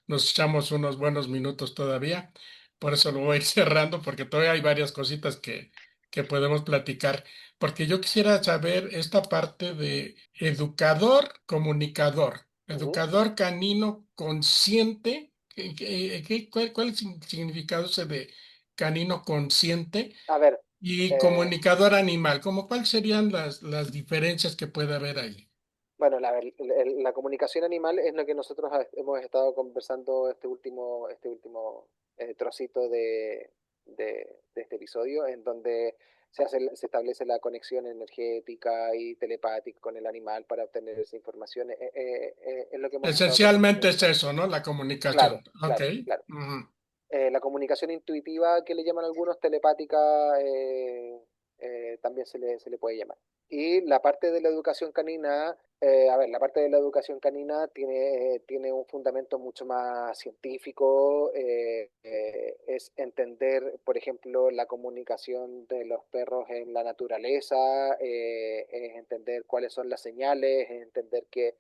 nos echamos unos buenos minutos todavía. Por eso lo voy a ir cerrando, porque todavía hay varias cositas que podemos platicar. Porque yo quisiera saber esta parte de educador, comunicador, Ujú. educador canino consciente. ¿Cuál es el significado ese de canino consciente A ver, y eh, comunicador animal? ¿Cómo cuáles serían las diferencias que puede haber ahí? bueno, la comunicación animal es lo que nosotros hemos estado conversando este último trocito de este episodio, en donde se establece la conexión energética y telepática con el animal para obtener esa información. Es lo que hemos estado Esencialmente conversando. es eso, ¿no? La Claro, comunicación. Ok. claro, claro. Ujú. La comunicación intuitiva que le llaman algunos, telepática, también se le puede llamar. Y la parte de la educación canina, a ver, la parte de la educación canina tiene un fundamento mucho más científico, es entender, por ejemplo, la comunicación de los perros en la naturaleza, es entender cuáles son las señales, es entender que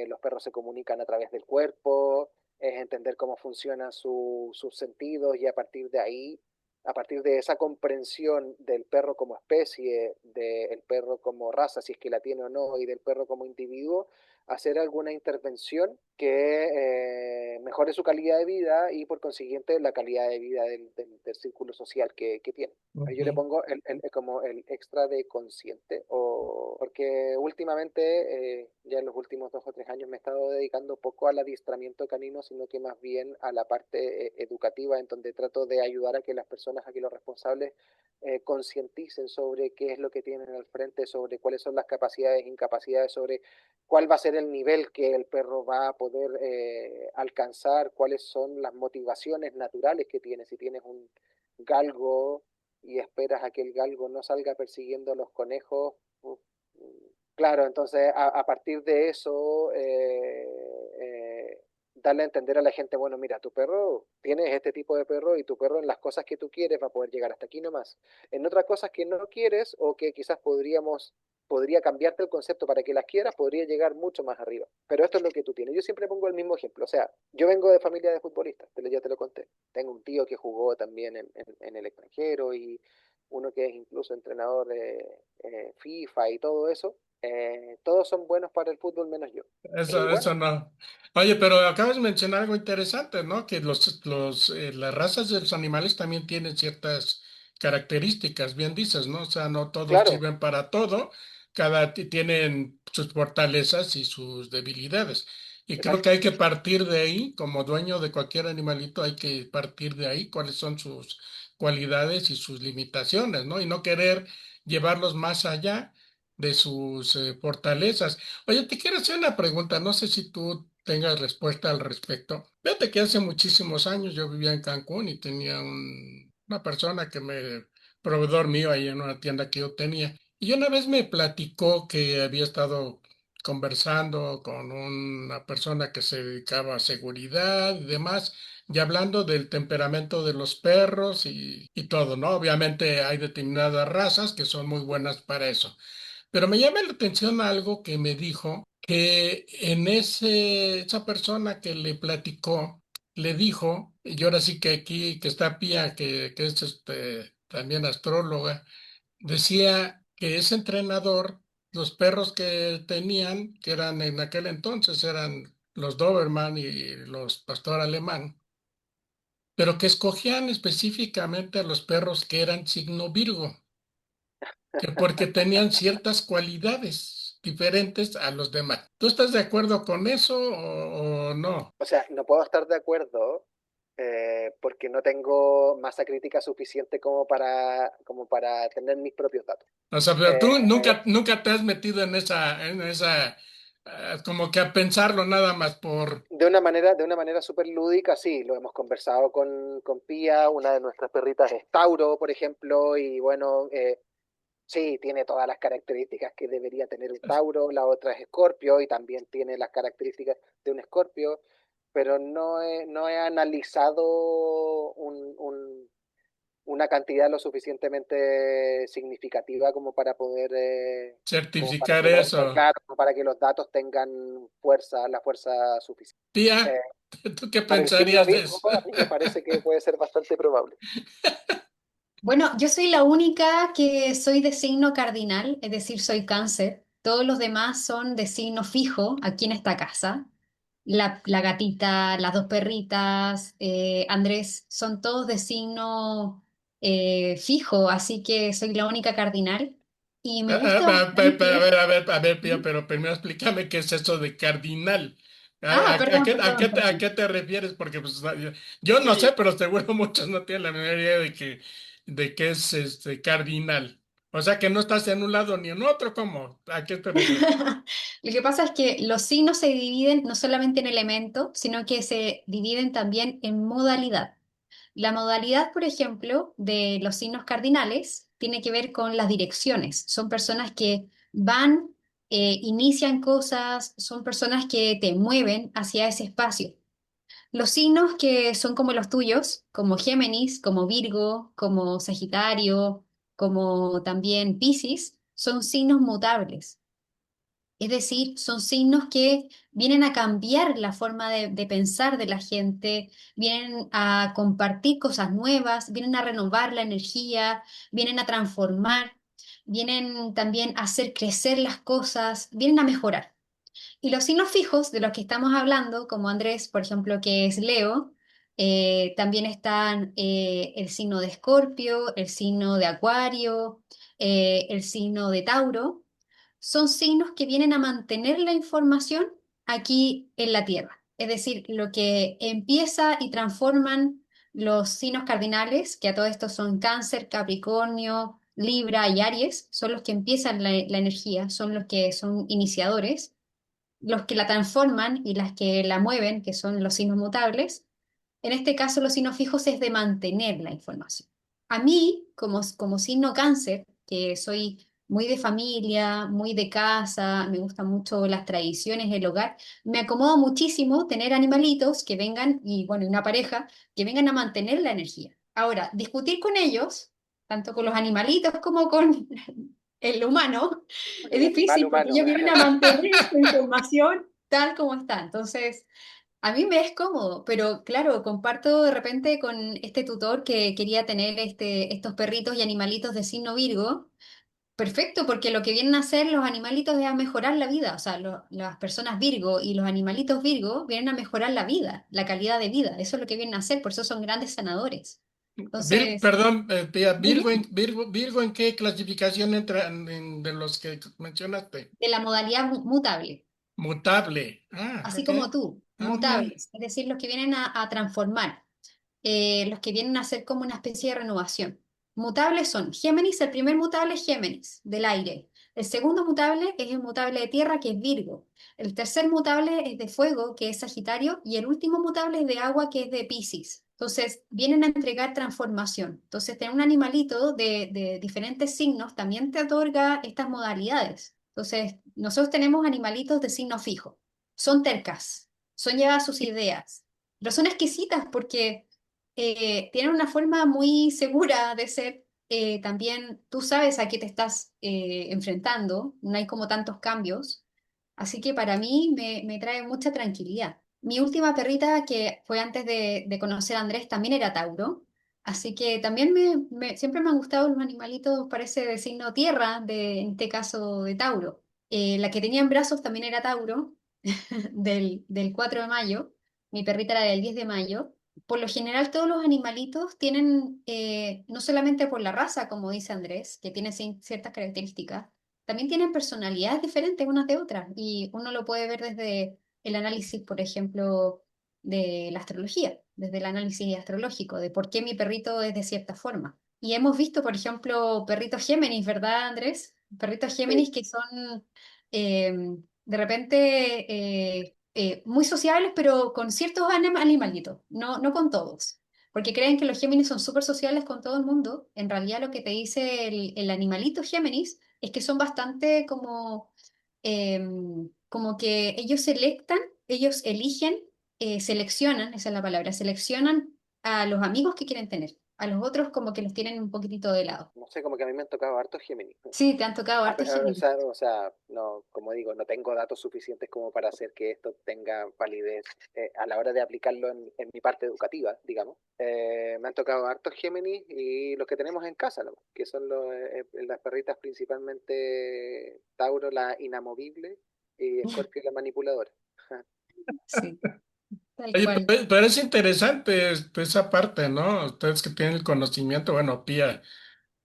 los perros se comunican a través del cuerpo, es entender cómo funcionan sus sentidos y a partir de ahí, a partir de esa comprensión del perro como especie, del perro como raza, si es que la tiene o no, y del perro como individuo, hacer alguna intervención que mejore su calidad de vida y por consiguiente la calidad de vida del círculo social que tiene. Ahí yo le Ok. pongo como el extra de consciente, porque últimamente, ya en los últimos 2 o 3 años, me he estado dedicando poco al adiestramiento canino, sino que más bien a la parte educativa, en donde trato de ayudar a que las personas, a que los responsables concienticen sobre qué es lo que tienen al frente, sobre cuáles son las capacidades e incapacidades, sobre cuál va a ser el nivel que el perro va a poder alcanzar, cuáles son las motivaciones naturales que tiene. Si tienes un galgo y esperas a que el galgo no salga persiguiendo a los conejos. Claro, entonces a partir de eso, darle a entender a la gente, bueno, mira, tu perro, tienes este tipo de perro y tu perro en las cosas que tú quieres va a poder llegar hasta aquí nomás. En otras cosas que no quieres o que quizás podría cambiarte el concepto para que las quieras, podría llegar mucho más arriba. Pero esto es lo que tú tienes. Yo siempre pongo el mismo ejemplo. O sea, yo vengo de familia de futbolistas, ya te lo conté. Tengo un tío que jugó también en el extranjero y uno que es incluso entrenador de FIFA y todo eso. Todos son buenos para el fútbol menos yo. Y Eso bueno, no. Oye, pero acabas de mencionar algo interesante, ¿no? Que las razas de los animales también tienen ciertas características, bien dices, ¿no? O sea, no todos claro, sirven para todo, tienen sus fortalezas y sus debilidades. Y creo que exacto. hay que partir de ahí, como dueño de cualquier animalito, hay que partir de ahí, cuáles son sus cualidades y sus limitaciones, ¿no? Y no querer llevarlos más allá de sus fortalezas. Oye, te quiero hacer una pregunta, no sé si tú tengas respuesta al respecto. Fíjate que hace muchísimos años yo vivía en Cancún y tenía una persona proveedor mío ahí en una tienda que yo tenía. Y una vez me platicó que había estado conversando con una persona que se dedicaba a seguridad y demás, y hablando del temperamento de los perros y todo, ¿no? Obviamente hay determinadas razas que son muy buenas para eso. Pero me llama la atención algo que me dijo, que esa persona que le platicó, le dijo, y ahora sí que aquí, que está Pía, que es también astróloga, decía que ese entrenador, los perros que tenían, que eran en aquel entonces, eran los Doberman y los Pastor Alemán, pero que escogían específicamente a los perros que eran signo Virgo, que porque tenían ciertas cualidades diferentes a los demás. ¿Tú estás de acuerdo con eso o no? O sea, no puedo estar de acuerdo porque no tengo masa crítica suficiente como para tener mis propios datos. O sea, pero Eh, tú nunca te has metido como que a pensarlo nada más por... de una manera súper lúdica, sí, lo hemos conversado con Pía, una de nuestras perritas es Tauro, por ejemplo, y bueno, sí, tiene todas las características que debería tener un Tauro, la otra es Escorpio y también tiene las características de un Escorpio, pero no he analizado una cantidad lo suficientemente significativa como para poder, como para Certificar que eso. claro, como para que los datos tengan fuerza, la fuerza suficiente. Tía, Eh, ¿tú qué para el signo pensarías de Virgo, eso? a mí me parece que puede ser bastante probable. Bueno, yo soy la única que soy de signo cardinal, es decir, soy cáncer. Todos los demás son de signo fijo aquí en esta casa. La gatita, las dos perritas, Andrés, son todos de signo fijo, así que soy la única cardinal. Y me gusta bastante. A ver, Pía, pero primero explícame qué es eso de cardinal. Ah, perdón, ¿A perdón, a perdón. qué te refieres? Porque pues, yo no sé, pero seguro muchos no tienen la menor idea de que de que es cardinal. O sea que no estás en un lado ni en otro, ¿cómo? ¿A qué te refieres? Lo que pasa es que los signos se dividen no solamente en elementos, sino que se dividen también en modalidad. La modalidad, por ejemplo, de los signos cardinales tiene que ver con las direcciones. Son personas que van, inician cosas, son personas que te mueven hacia ese espacio. Los signos que son como los tuyos, como Géminis, como Virgo, como Sagitario, como también Piscis, son signos mutables. Es decir, son signos que vienen a cambiar la forma de pensar de la gente, vienen a compartir cosas nuevas, vienen a renovar la energía, vienen a transformar, vienen también a hacer crecer las cosas, vienen a mejorar. Y los signos fijos de los que estamos hablando, como Andrés, por ejemplo, que es Leo, también están el signo de Escorpio, el signo de Acuario, el signo de Tauro. Son signos que vienen a mantener la información aquí en la Tierra. Es decir, lo que empieza y transforman los signos cardinales, que a todo esto son Cáncer, Capricornio, Libra y Aries, son los que empiezan la energía, son los que son iniciadores. Los que la transforman y las que la mueven, que son los signos mutables. En este caso, los signos fijos es de mantener la información. A mí, como signo cáncer, que soy muy de familia, muy de casa, me gustan mucho las tradiciones, el hogar, me acomoda muchísimo tener animalitos que vengan, y bueno, una pareja, que vengan a mantener la energía. Ahora, discutir con ellos, tanto con los animalitos como con el humano, es El animal difícil porque humano. ellos vienen a mantener esta información tal como está. Entonces, a mí me es cómodo, pero claro, comparto de repente con este tutor que quería tener estos perritos y animalitos de signo Virgo. Perfecto, porque lo que vienen a hacer los animalitos es a mejorar la vida. O sea, las personas Virgo y los animalitos Virgo vienen a mejorar la vida, la calidad de vida. Eso es lo que vienen a hacer, por eso son grandes sanadores. Entonces, Perdón, tía, muy bien. Virgo, ¿en qué clasificación entra de los que mencionaste? De la modalidad mutable. Mutable. Ah, Así ok. como tú, Ah, muy bien. mutables, es decir, los que vienen a transformar, los que vienen a ser como una especie de renovación. Mutables son Géminis, el primer mutable es Géminis, del aire. El segundo mutable es el mutable de tierra, que es Virgo. El tercer mutable es de fuego, que es Sagitario. Y el último mutable es de agua, que es de Piscis. Entonces, vienen a entregar transformación. Entonces, tener un animalito de diferentes signos también te otorga estas modalidades. Entonces, nosotros tenemos animalitos de signo fijo. Son tercas, son llevadas a sus ideas, pero son exquisitas porque tienen una forma muy segura de ser. También tú sabes a qué te estás enfrentando, no hay como tantos cambios, así que para mí me trae mucha tranquilidad. Mi última perrita, que fue antes de conocer a Andrés, también era Tauro, así que también siempre me han gustado los animalitos, parece de signo tierra, en este caso de Tauro. La que tenía en brazos también era Tauro, del 4 de mayo, mi perrita era del 10 de mayo. Por lo general, todos los animalitos tienen, no solamente por la raza, como dice Andrés, que tiene ciertas características, también tienen personalidades diferentes unas de otras. Y uno lo puede ver desde el análisis, por ejemplo, de la astrología, desde el análisis astrológico, de por qué mi perrito es de cierta forma. Y hemos visto, por ejemplo, perritos Géminis, ¿verdad, Andrés? Perritos Sí, Géminis que son de repente muy sociables, pero con ciertos animalitos, no con todos. Porque creen que los Géminis son súper sociables con todo el mundo. En realidad lo que te dice el animalito Géminis es que son bastante como que ellos selectan, ellos eligen, seleccionan, esa es la palabra, seleccionan a los amigos que quieren tener. A los otros como que los tienen un poquitito de lado. no sé, como que a mí me han tocado hartos Géminis. Sí, te han tocado hartos Géminis. O sea, no, como digo, no tengo datos suficientes como para hacer que esto tenga validez a la hora de aplicarlo en mi parte educativa, digamos. Me han tocado hartos Géminis y los que tenemos en casa, ¿no? Que son las perritas principalmente Tauro, la inamovible, y Escorpio, la manipuladora. Sí, tal Oye, cual. pero es interesante esa parte, ¿no? Ustedes que tienen el conocimiento, bueno, Pía,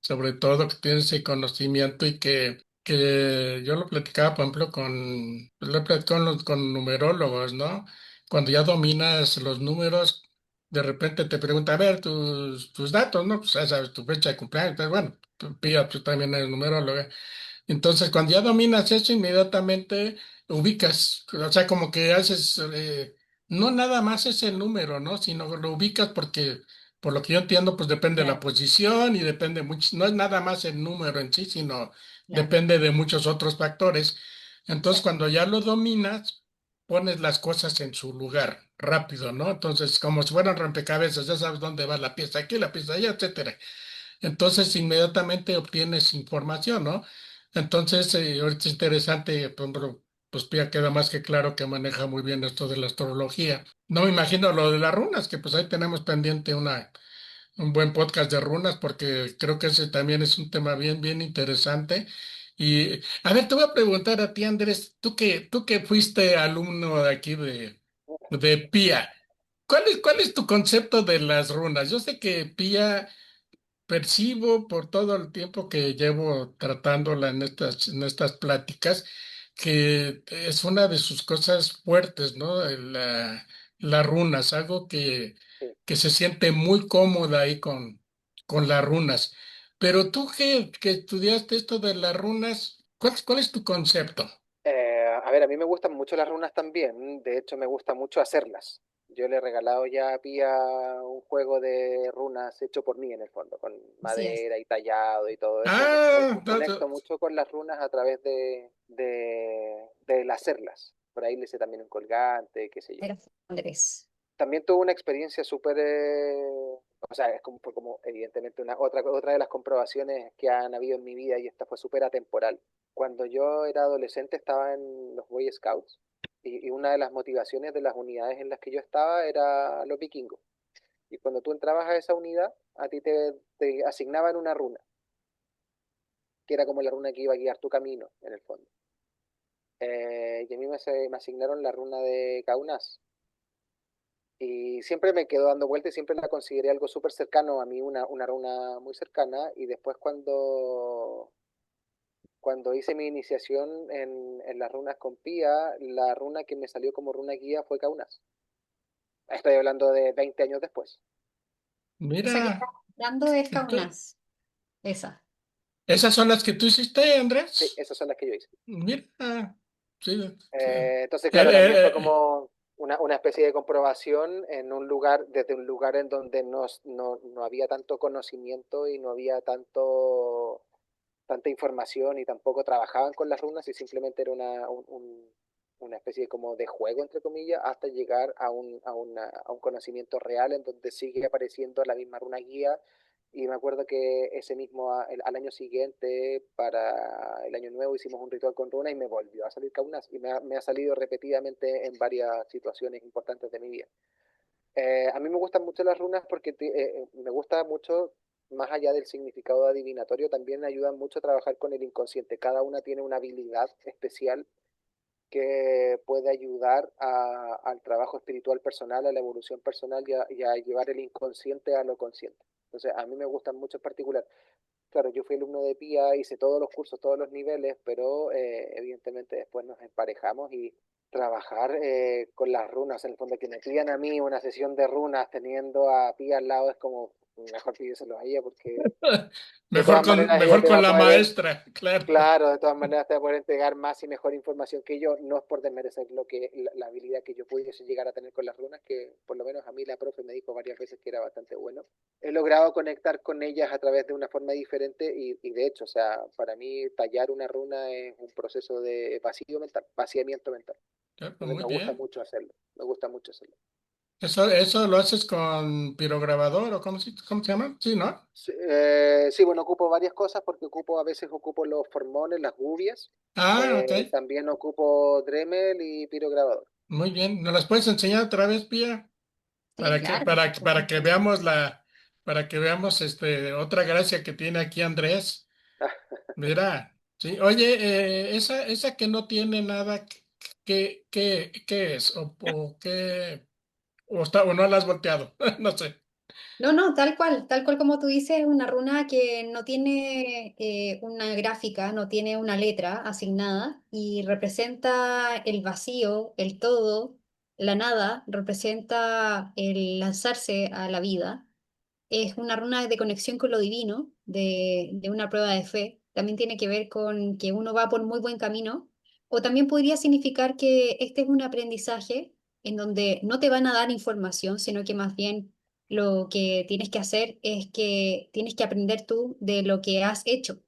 sobre todo que tiene ese conocimiento y que yo lo platicaba, por ejemplo, lo he platicado con numerólogos, ¿no? Cuando ya dominas los números, de repente te pregunta, a ver, tus datos, ¿no? Pues ya sabes, tu fecha de cumpleaños, pero bueno, tu Pía, tú también eres numeróloga. Entonces, cuando ya dominas eso, inmediatamente ubicas, o sea, como que haces, no nada más es el número, ¿no? Sino lo ubicas porque, por lo que yo entiendo, pues depende de la Claro, posición y depende mucho, no es nada más el número en sí, sino claro, depende de muchos otros factores. Entonces, exacto. cuando ya lo dominas, pones las cosas en su lugar rápido, ¿no? Entonces, como si fueran rompecabezas, ya sabes dónde va la pieza aquí, la pieza allá, etcétera. Entonces, inmediatamente obtienes información, ¿no? Entonces, ahorita es interesante, por ejemplo, pues ya queda más que claro que maneja muy bien esto de la astrología. No me imagino lo de las runas, que pues ahí tenemos pendiente un buen podcast de runas, porque creo que ese también es un tema bien, bien interesante. Y, a ver, te voy a preguntar a ti, Andrés, tú que fuiste alumno de aquí de Pía, ¿cuál es tu concepto de las runas? Yo sé que Pía percibo por todo el tiempo que llevo tratándola en estas pláticas, que es una de sus cosas fuertes, ¿no? Las runas, algo Sí. que se siente muy cómoda ahí con las runas. Pero tú que estudiaste esto de las runas, ¿cuál es tu concepto? A ver, a mí me gustan mucho las runas también, de hecho me gusta mucho hacerlas. Yo le he regalado ya a Pía un juego de runas hecho por mí en el fondo, con Así es. madera y tallado y todo eso. Ah, Conecto mucho con las runas a través de el hacerlas. Por ahí le hice también un colgante, qué sé yo. Era Andrés. También tuve una experiencia súper, o sea, fue como evidentemente otra de las comprobaciones que han habido en mi vida y esta fue súper atemporal. Cuando yo era adolescente estaba en los Boy Scouts y una de las motivaciones de las unidades en las que yo estaba era los vikingos. Y cuando tú entrabas a esa unidad, a ti te asignaban una runa, que era como la runa que iba a guiar tu camino, en el fondo. Y a mí me asignaron la runa de Kaunas. Y siempre me quedo dando vueltas y siempre la consideré algo súper cercano a mí, una runa muy cercana. Y después cuando hice mi iniciación en las runas con Pía, la runa que me salió como runa guía fue Kaunas. Estoy hablando de 20 años después. Esa que mira, estás hablando es ento- Kaunas. Esa. esas son las que tú hiciste, Sí, Andrés. esas son las que yo hice. Mira, sí, sí. Entonces, Eh, claro, también fue eh, como una especie de comprobación en un lugar, desde un lugar en donde no había tanto conocimiento y no había tanta información y tampoco trabajaban con las runas y simplemente era una especie como de juego, entre comillas, hasta llegar a un conocimiento real en donde sigue apareciendo la misma runa guía. Y me acuerdo que ese mismo, al año siguiente, para el año nuevo, hicimos un ritual con runas y me volvió a salir Kaunas y me ha salido repetidamente en varias situaciones importantes de mi vida. A mí me gustan mucho las runas porque me gusta mucho, más allá del significado adivinatorio, también ayudan mucho a trabajar con el inconsciente. Cada una tiene una habilidad especial que puede ayudar al trabajo espiritual personal, a la evolución personal y a llevar el inconsciente a lo consciente. Entonces, a mí me gustan mucho en particular. Claro, yo fui alumno de PIA, hice todos los cursos, todos los niveles, pero evidentemente después nos emparejamos y trabajar con las runas, en el fondo que me pidan a mí una sesión de runas teniendo a PIA al lado es como mejor pidírselo a ella porque de mejor todas con, maneras ella mejor te va con a la poder, maestra, claro. claro, de todas maneras te va a poder entregar más y mejor información que yo, no es por desmerecer la habilidad que yo pudiese llegar a tener con las runas, que por lo menos a mí la profe me dijo varias veces que era bastante bueno. He logrado conectar con ellas a través de una forma diferente y de hecho, o sea, para mí tallar una runa es un proceso de vacío mental, vaciamiento mental. Claro, Entonces muy bien. me gusta mucho hacerlo. Eso lo haces con pirograbador o cómo se llama? Sí, ¿no? Sí, sí, bueno, ocupo varias cosas porque a veces ocupo los formones, las gubias, Ah, ok. también ocupo Dremel y pirograbador. Muy bien. ¿Nos las puedes enseñar otra vez, Pía? Sí, Para que, claro. para, que- para que veamos otra gracia que tiene aquí Andrés. Mira, sí. Oye, esa que no tiene nada, ¿qué es? ¿O no la has volteado? No sé. No, no, tal cual como tú dices, es una runa que no tiene una gráfica, no tiene una letra asignada y representa el vacío, el todo, la nada representa el lanzarse a la vida. Es una runa de conexión con lo divino, de una prueba de fe. También tiene que ver con que uno va por muy buen camino. O también podría significar que este es un aprendizaje en donde no te van a dar información, sino que más bien lo que tienes que hacer es que tienes que aprender tú de lo que has hecho.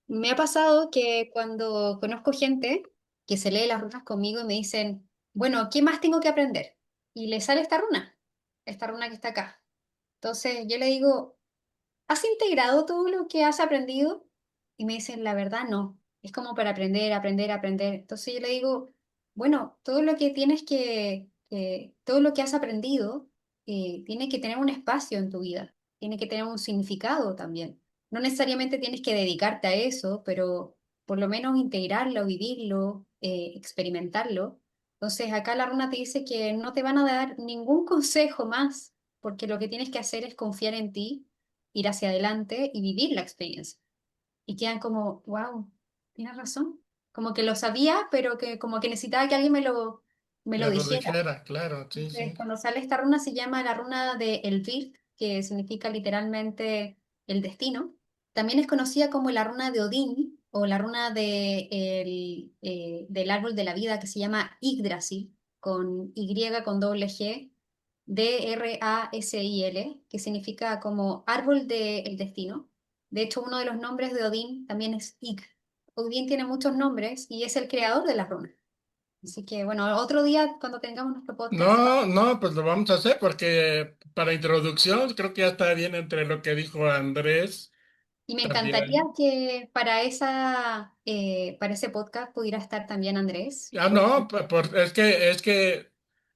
Me ha pasado que cuando conozco gente que se lee las runas conmigo y me dicen, bueno, ¿qué más tengo que aprender? Y le sale esta runa que está acá. Entonces yo le digo, ¿has integrado todo lo que has aprendido? Y me dicen, la verdad, no. Es como para aprender, aprender, aprender. Entonces yo le digo, bueno, todo lo que todo lo que has aprendido tiene que tener un espacio en tu vida, tiene que tener un significado también. No necesariamente tienes que dedicarte a eso, pero por lo menos integrarlo, vivirlo, experimentarlo. Entonces acá la runa te dice que no te van a dar ningún consejo más, porque lo que tienes que hacer es confiar en ti, ir hacia adelante y vivir la experiencia. Y quedan como, wow, tienes razón. Como que lo sabía, pero que como que necesitaba que alguien me lo Ya lo dijera. dijera, claro, sí, Entonces, sí. cuando sale esta runa se llama la runa de Elvir, que significa literalmente el destino. También es conocida como la runa de Odín o la runa del árbol de la vida que se llama Yggdrasil, con Y con doble G, Drasil, que significa como árbol del destino. De hecho, uno de los nombres de Odín también es Ygg. Odín tiene muchos nombres y es el creador de las runas. Así que bueno, otro día cuando tengamos nuestro podcast. No, no, pues lo vamos a hacer porque para introducción creo que ya está bien entre lo que dijo Andrés Y me encantaría también. que para ese podcast pudiera estar también Andrés, Ah, porque no, es que,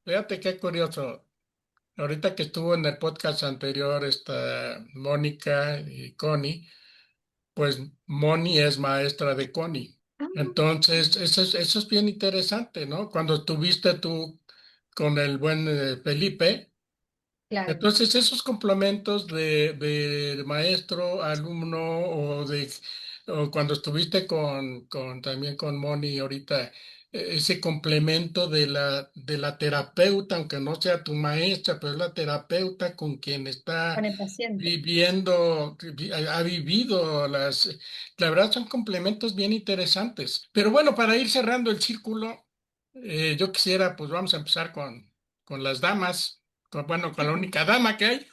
fíjate qué curioso. Ahorita que estuvo en el podcast anterior, esta Mónica y Connie, pues Moni es maestra de Connie. ah, Entonces, eso es bien interesante, ¿no? Cuando estuviste tú con el buen Felipe. claro, Entonces, esos complementos de maestro, alumno o cuando estuviste también con Moni ahorita, ese complemento de la terapeuta, aunque no sea tu maestra, pero es la terapeuta con quien está con el paciente. viviendo, ha vivido la verdad son complementos bien interesantes. Pero bueno, para ir cerrando el círculo, yo quisiera, pues vamos a empezar con las damas bueno, con la única dama que hay,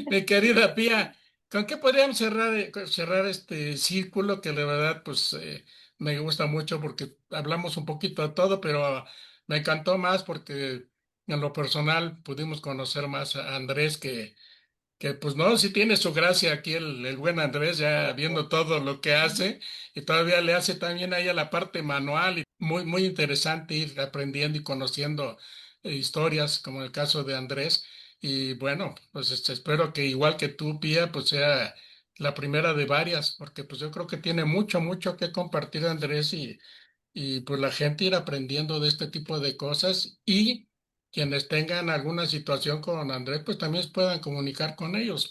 mi querida Pía, ¿con qué podríamos cerrar este círculo que la verdad, pues, me gusta mucho porque hablamos un poquito de todo, pero me encantó más porque en lo personal pudimos conocer más a Andrés que pues no, sí tiene su gracia aquí el buen Andrés, ya viendo todo lo que hace, y todavía le hace también ahí a la parte manual, y muy, muy interesante ir aprendiendo y conociendo historias, como el caso de Andrés. Y bueno, pues espero que igual que tú, Pía, pues sea la primera de varias, porque pues yo creo que tiene mucho, mucho que compartir Andrés y pues la gente ir aprendiendo de este tipo de cosas y quienes tengan alguna situación con Andrés, pues también puedan comunicar con ellos,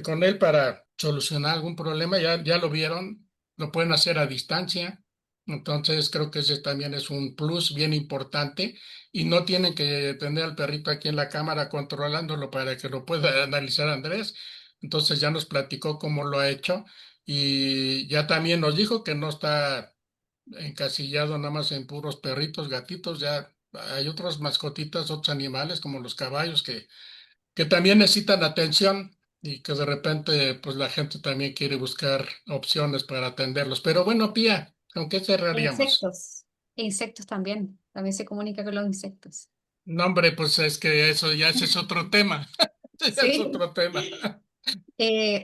con él para solucionar algún problema. Ya lo vieron, lo pueden hacer a distancia. Entonces creo que ese también es un plus bien importante y no tienen que tener al perrito aquí en la cámara controlándolo para que lo pueda analizar Andrés. Entonces ya nos platicó cómo lo ha hecho y ya también nos dijo que no está encasillado nada más en puros perritos, gatitos, ya hay otras mascotitas, otros animales como los caballos que también necesitan atención y que de repente pues la gente también quiere buscar opciones para atenderlos. Pero bueno, Pía, ¿con qué E cerraríamos? insectos, e insectos también, también se comunica con los insectos. No, hombre, pues es que eso ya ese es otro tema. Ese ya es Sí. otro tema.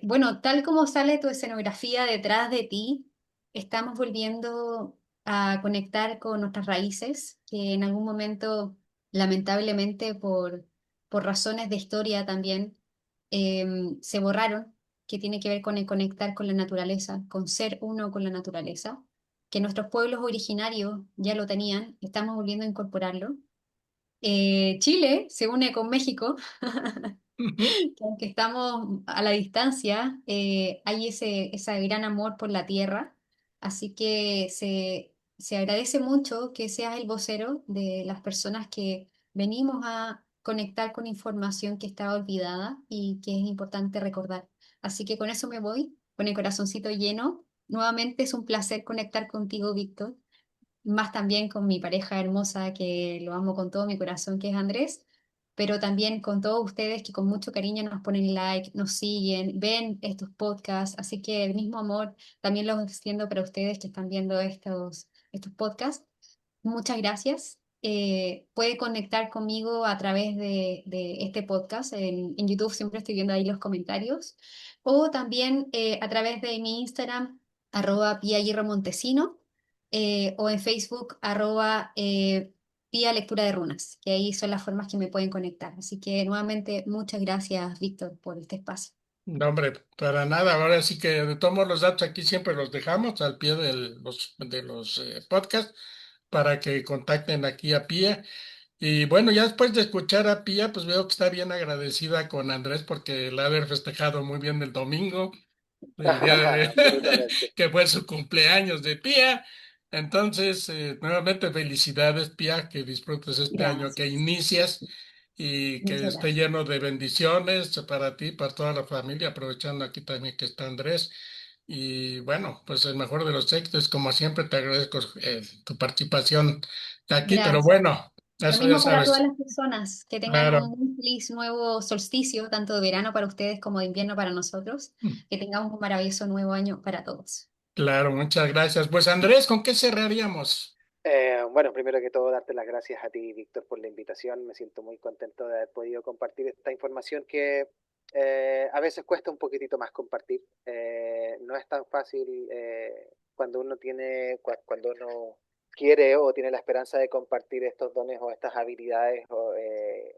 Bueno, tal como sale tu escenografía detrás de ti, estamos volviendo a conectar con nuestras raíces, que en algún momento, lamentablemente por razones de historia también, se borraron, que tiene que ver con el conectar con la naturaleza, con ser uno con la naturaleza, que nuestros pueblos originarios ya lo tenían, estamos volviendo a incorporarlo. Chile se une con México que aunque estamos a la distancia, hay ese gran amor por la tierra, así que se agradece mucho que seas el vocero de las personas que venimos a conectar con información que estaba olvidada y que es importante recordar. Así que con eso me voy, con el corazoncito lleno. Nuevamente es un placer conectar contigo, Víctor, más también con mi pareja hermosa que lo amo con todo mi corazón, que es Andrés, pero también con todos ustedes que con mucho cariño nos ponen like, nos siguen, ven estos podcasts, así que el mismo amor también lo extiendo para ustedes que están viendo estos podcasts. Muchas gracias. Puede conectar conmigo a través de este podcast. En YouTube siempre estoy viendo ahí los comentarios. O también a través de mi Instagram, @piaguirremontesino, o en Facebook, Pia Lectura de Runas, que ahí son las formas que me pueden conectar. Así que nuevamente, muchas gracias, Víctor, por este espacio. No, hombre, para nada. Ahora sí que de todos modos los datos aquí siempre los dejamos al pie de los podcasts para que contacten aquí a Pía. Y bueno, ya después de escuchar a Pía, pues veo que está bien agradecida con Andrés porque la ha haber festejado muy bien el domingo, el día Absolutamente. que fue su cumpleaños de Pía. Entonces, nuevamente felicidades, Pía, que disfrutes este año que Gracias. inicias y que Muchas esté gracias. lleno de bendiciones para ti, para toda la familia, aprovechando aquí también que está Andrés. Y bueno, pues el mejor de los éxitos, como siempre, te agradezco tu participación aquí, pero Gracias. bueno, Lo eso ya mismo para todas sabes. las personas, que tengan Claro. un muy feliz nuevo solsticio, tanto de verano para ustedes como de invierno para nosotros. Que tengamos un maravilloso nuevo año para todos. Claro, muchas gracias. Pues Andrés, ¿con qué cerraríamos? Bueno, primero que todo, darte las gracias a ti, Víctor, por la invitación. Me siento muy contento de haber podido compartir esta información que a veces cuesta un poquitito más compartir. No es tan fácil cuando uno cuando uno quiere o tiene la esperanza de compartir estos dones o estas habilidades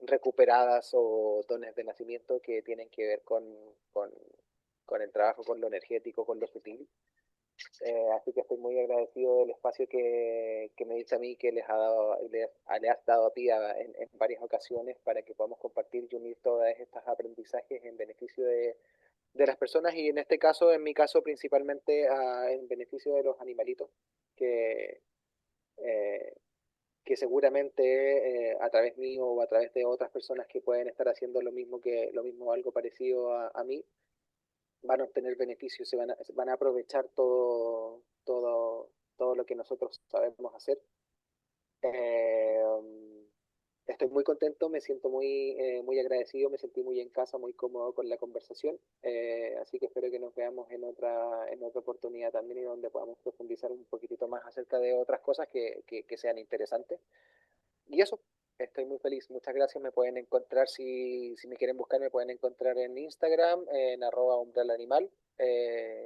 recuperadas o dones de nacimiento que tienen que ver con el trabajo, con lo energético, con lo sutil. Así que estoy muy agradecido del espacio que me dice a mí que le has dado a ti en varias ocasiones para que podamos compartir y unir todos estos aprendizajes en beneficio de las personas y en este caso, en mi caso, principalmente en beneficio de los animalitos, que, eh, que seguramente a través mío o a través de otras personas que pueden estar haciendo lo mismo algo parecido a mí, van a obtener beneficios, van a aprovechar todo lo que nosotros sabemos hacer. Eh, Estoy muy contento, me siento muy agradecido, me sentí muy en casa, muy cómodo con la conversación, así que espero que nos veamos en otra oportunidad también y donde podamos profundizar un poquitito más acerca de otras cosas que sean interesantes. Y eso, estoy muy feliz. Muchas gracias. Me pueden encontrar, si me quieren buscar, me pueden encontrar en Instagram, en @umbrelanimal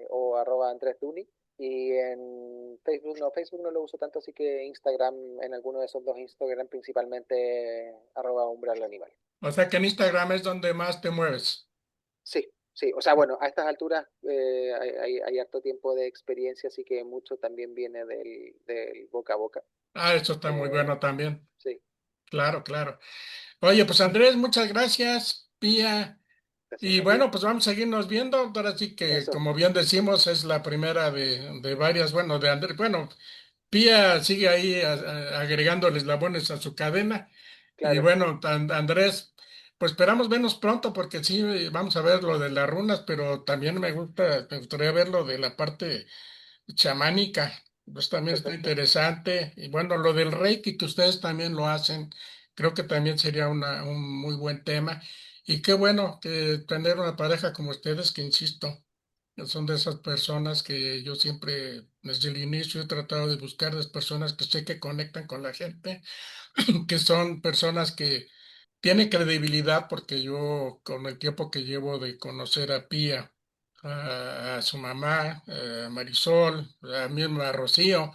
o @Andrés Duni. Y en Facebook no lo uso tanto, así que Instagram, en alguno de esos dos Instagram, principalmente @umbrelanimal. O sea que en Instagram es donde más te mueves. Sí, sí. O sea, bueno, a estas alturas hay harto tiempo de experiencia, así que mucho también viene del boca a boca. Ah, eso está muy Eh, bueno también. sí, Claro, claro. Oye, pues Andrés, muchas gracias, Pía. gracias Y a ti. bueno, pues vamos a seguirnos viendo. Ahora sí que, Eso, como bien decimos, es la primera de varias, bueno, de Andrés. Bueno, Pía sigue ahí agregando eslabones a su cadena. Y claro. bueno, Andrés, pues esperamos vernos pronto porque sí, vamos a ver lo de las runas, pero también me gustaría ver lo de la parte chamánica. Pues también está Perfecto. interesante. Y bueno, lo del Reiki, que ustedes también lo hacen, creo que también sería un muy buen tema. Y qué bueno que tener una pareja como ustedes, que insisto, son de esas personas que yo siempre, desde el inicio, he tratado de buscar las personas que sé que conectan con la gente, que son personas que tienen credibilidad, porque yo, con el tiempo que llevo de conocer a Pía, a su mamá, a Marisol, a misma a Rocío,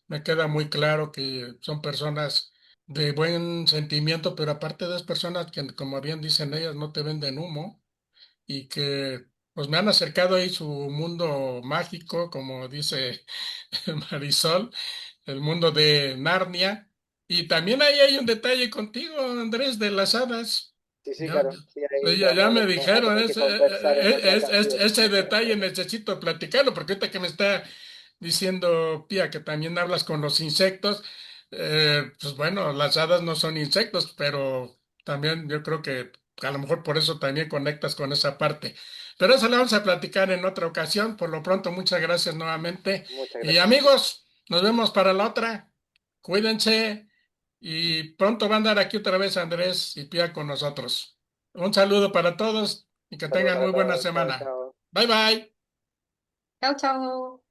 me queda muy claro que son personas de buen sentimiento, pero aparte de las personas que, como bien dicen ellas, no te venden humo y que pues me han acercado ahí su mundo mágico, como dice Marisol, el mundo de Narnia. Y también ahí hay un detalle contigo, Andrés, de las hadas. Sí, sí, Ya, claro. Sí, ahí ya me vamos a dijeron, tener que conversar en otra ocasión. ese detalle necesito platicarlo, porque ahorita que me está diciendo, Pía, que también hablas con los insectos. Pues bueno, las hadas no son insectos, pero también yo creo que a lo mejor por eso también conectas con esa parte. Pero eso lo vamos a platicar en otra ocasión. Por lo pronto, muchas gracias nuevamente. Muchas Y gracias a ti. amigos, nos vemos para la otra. Cuídense y pronto va a andar aquí otra vez Andrés y Pía con nosotros. Un saludo para todos y que Saludos tengan para muy buena todos. Chao, semana. chao. Bye bye. Chao, chao.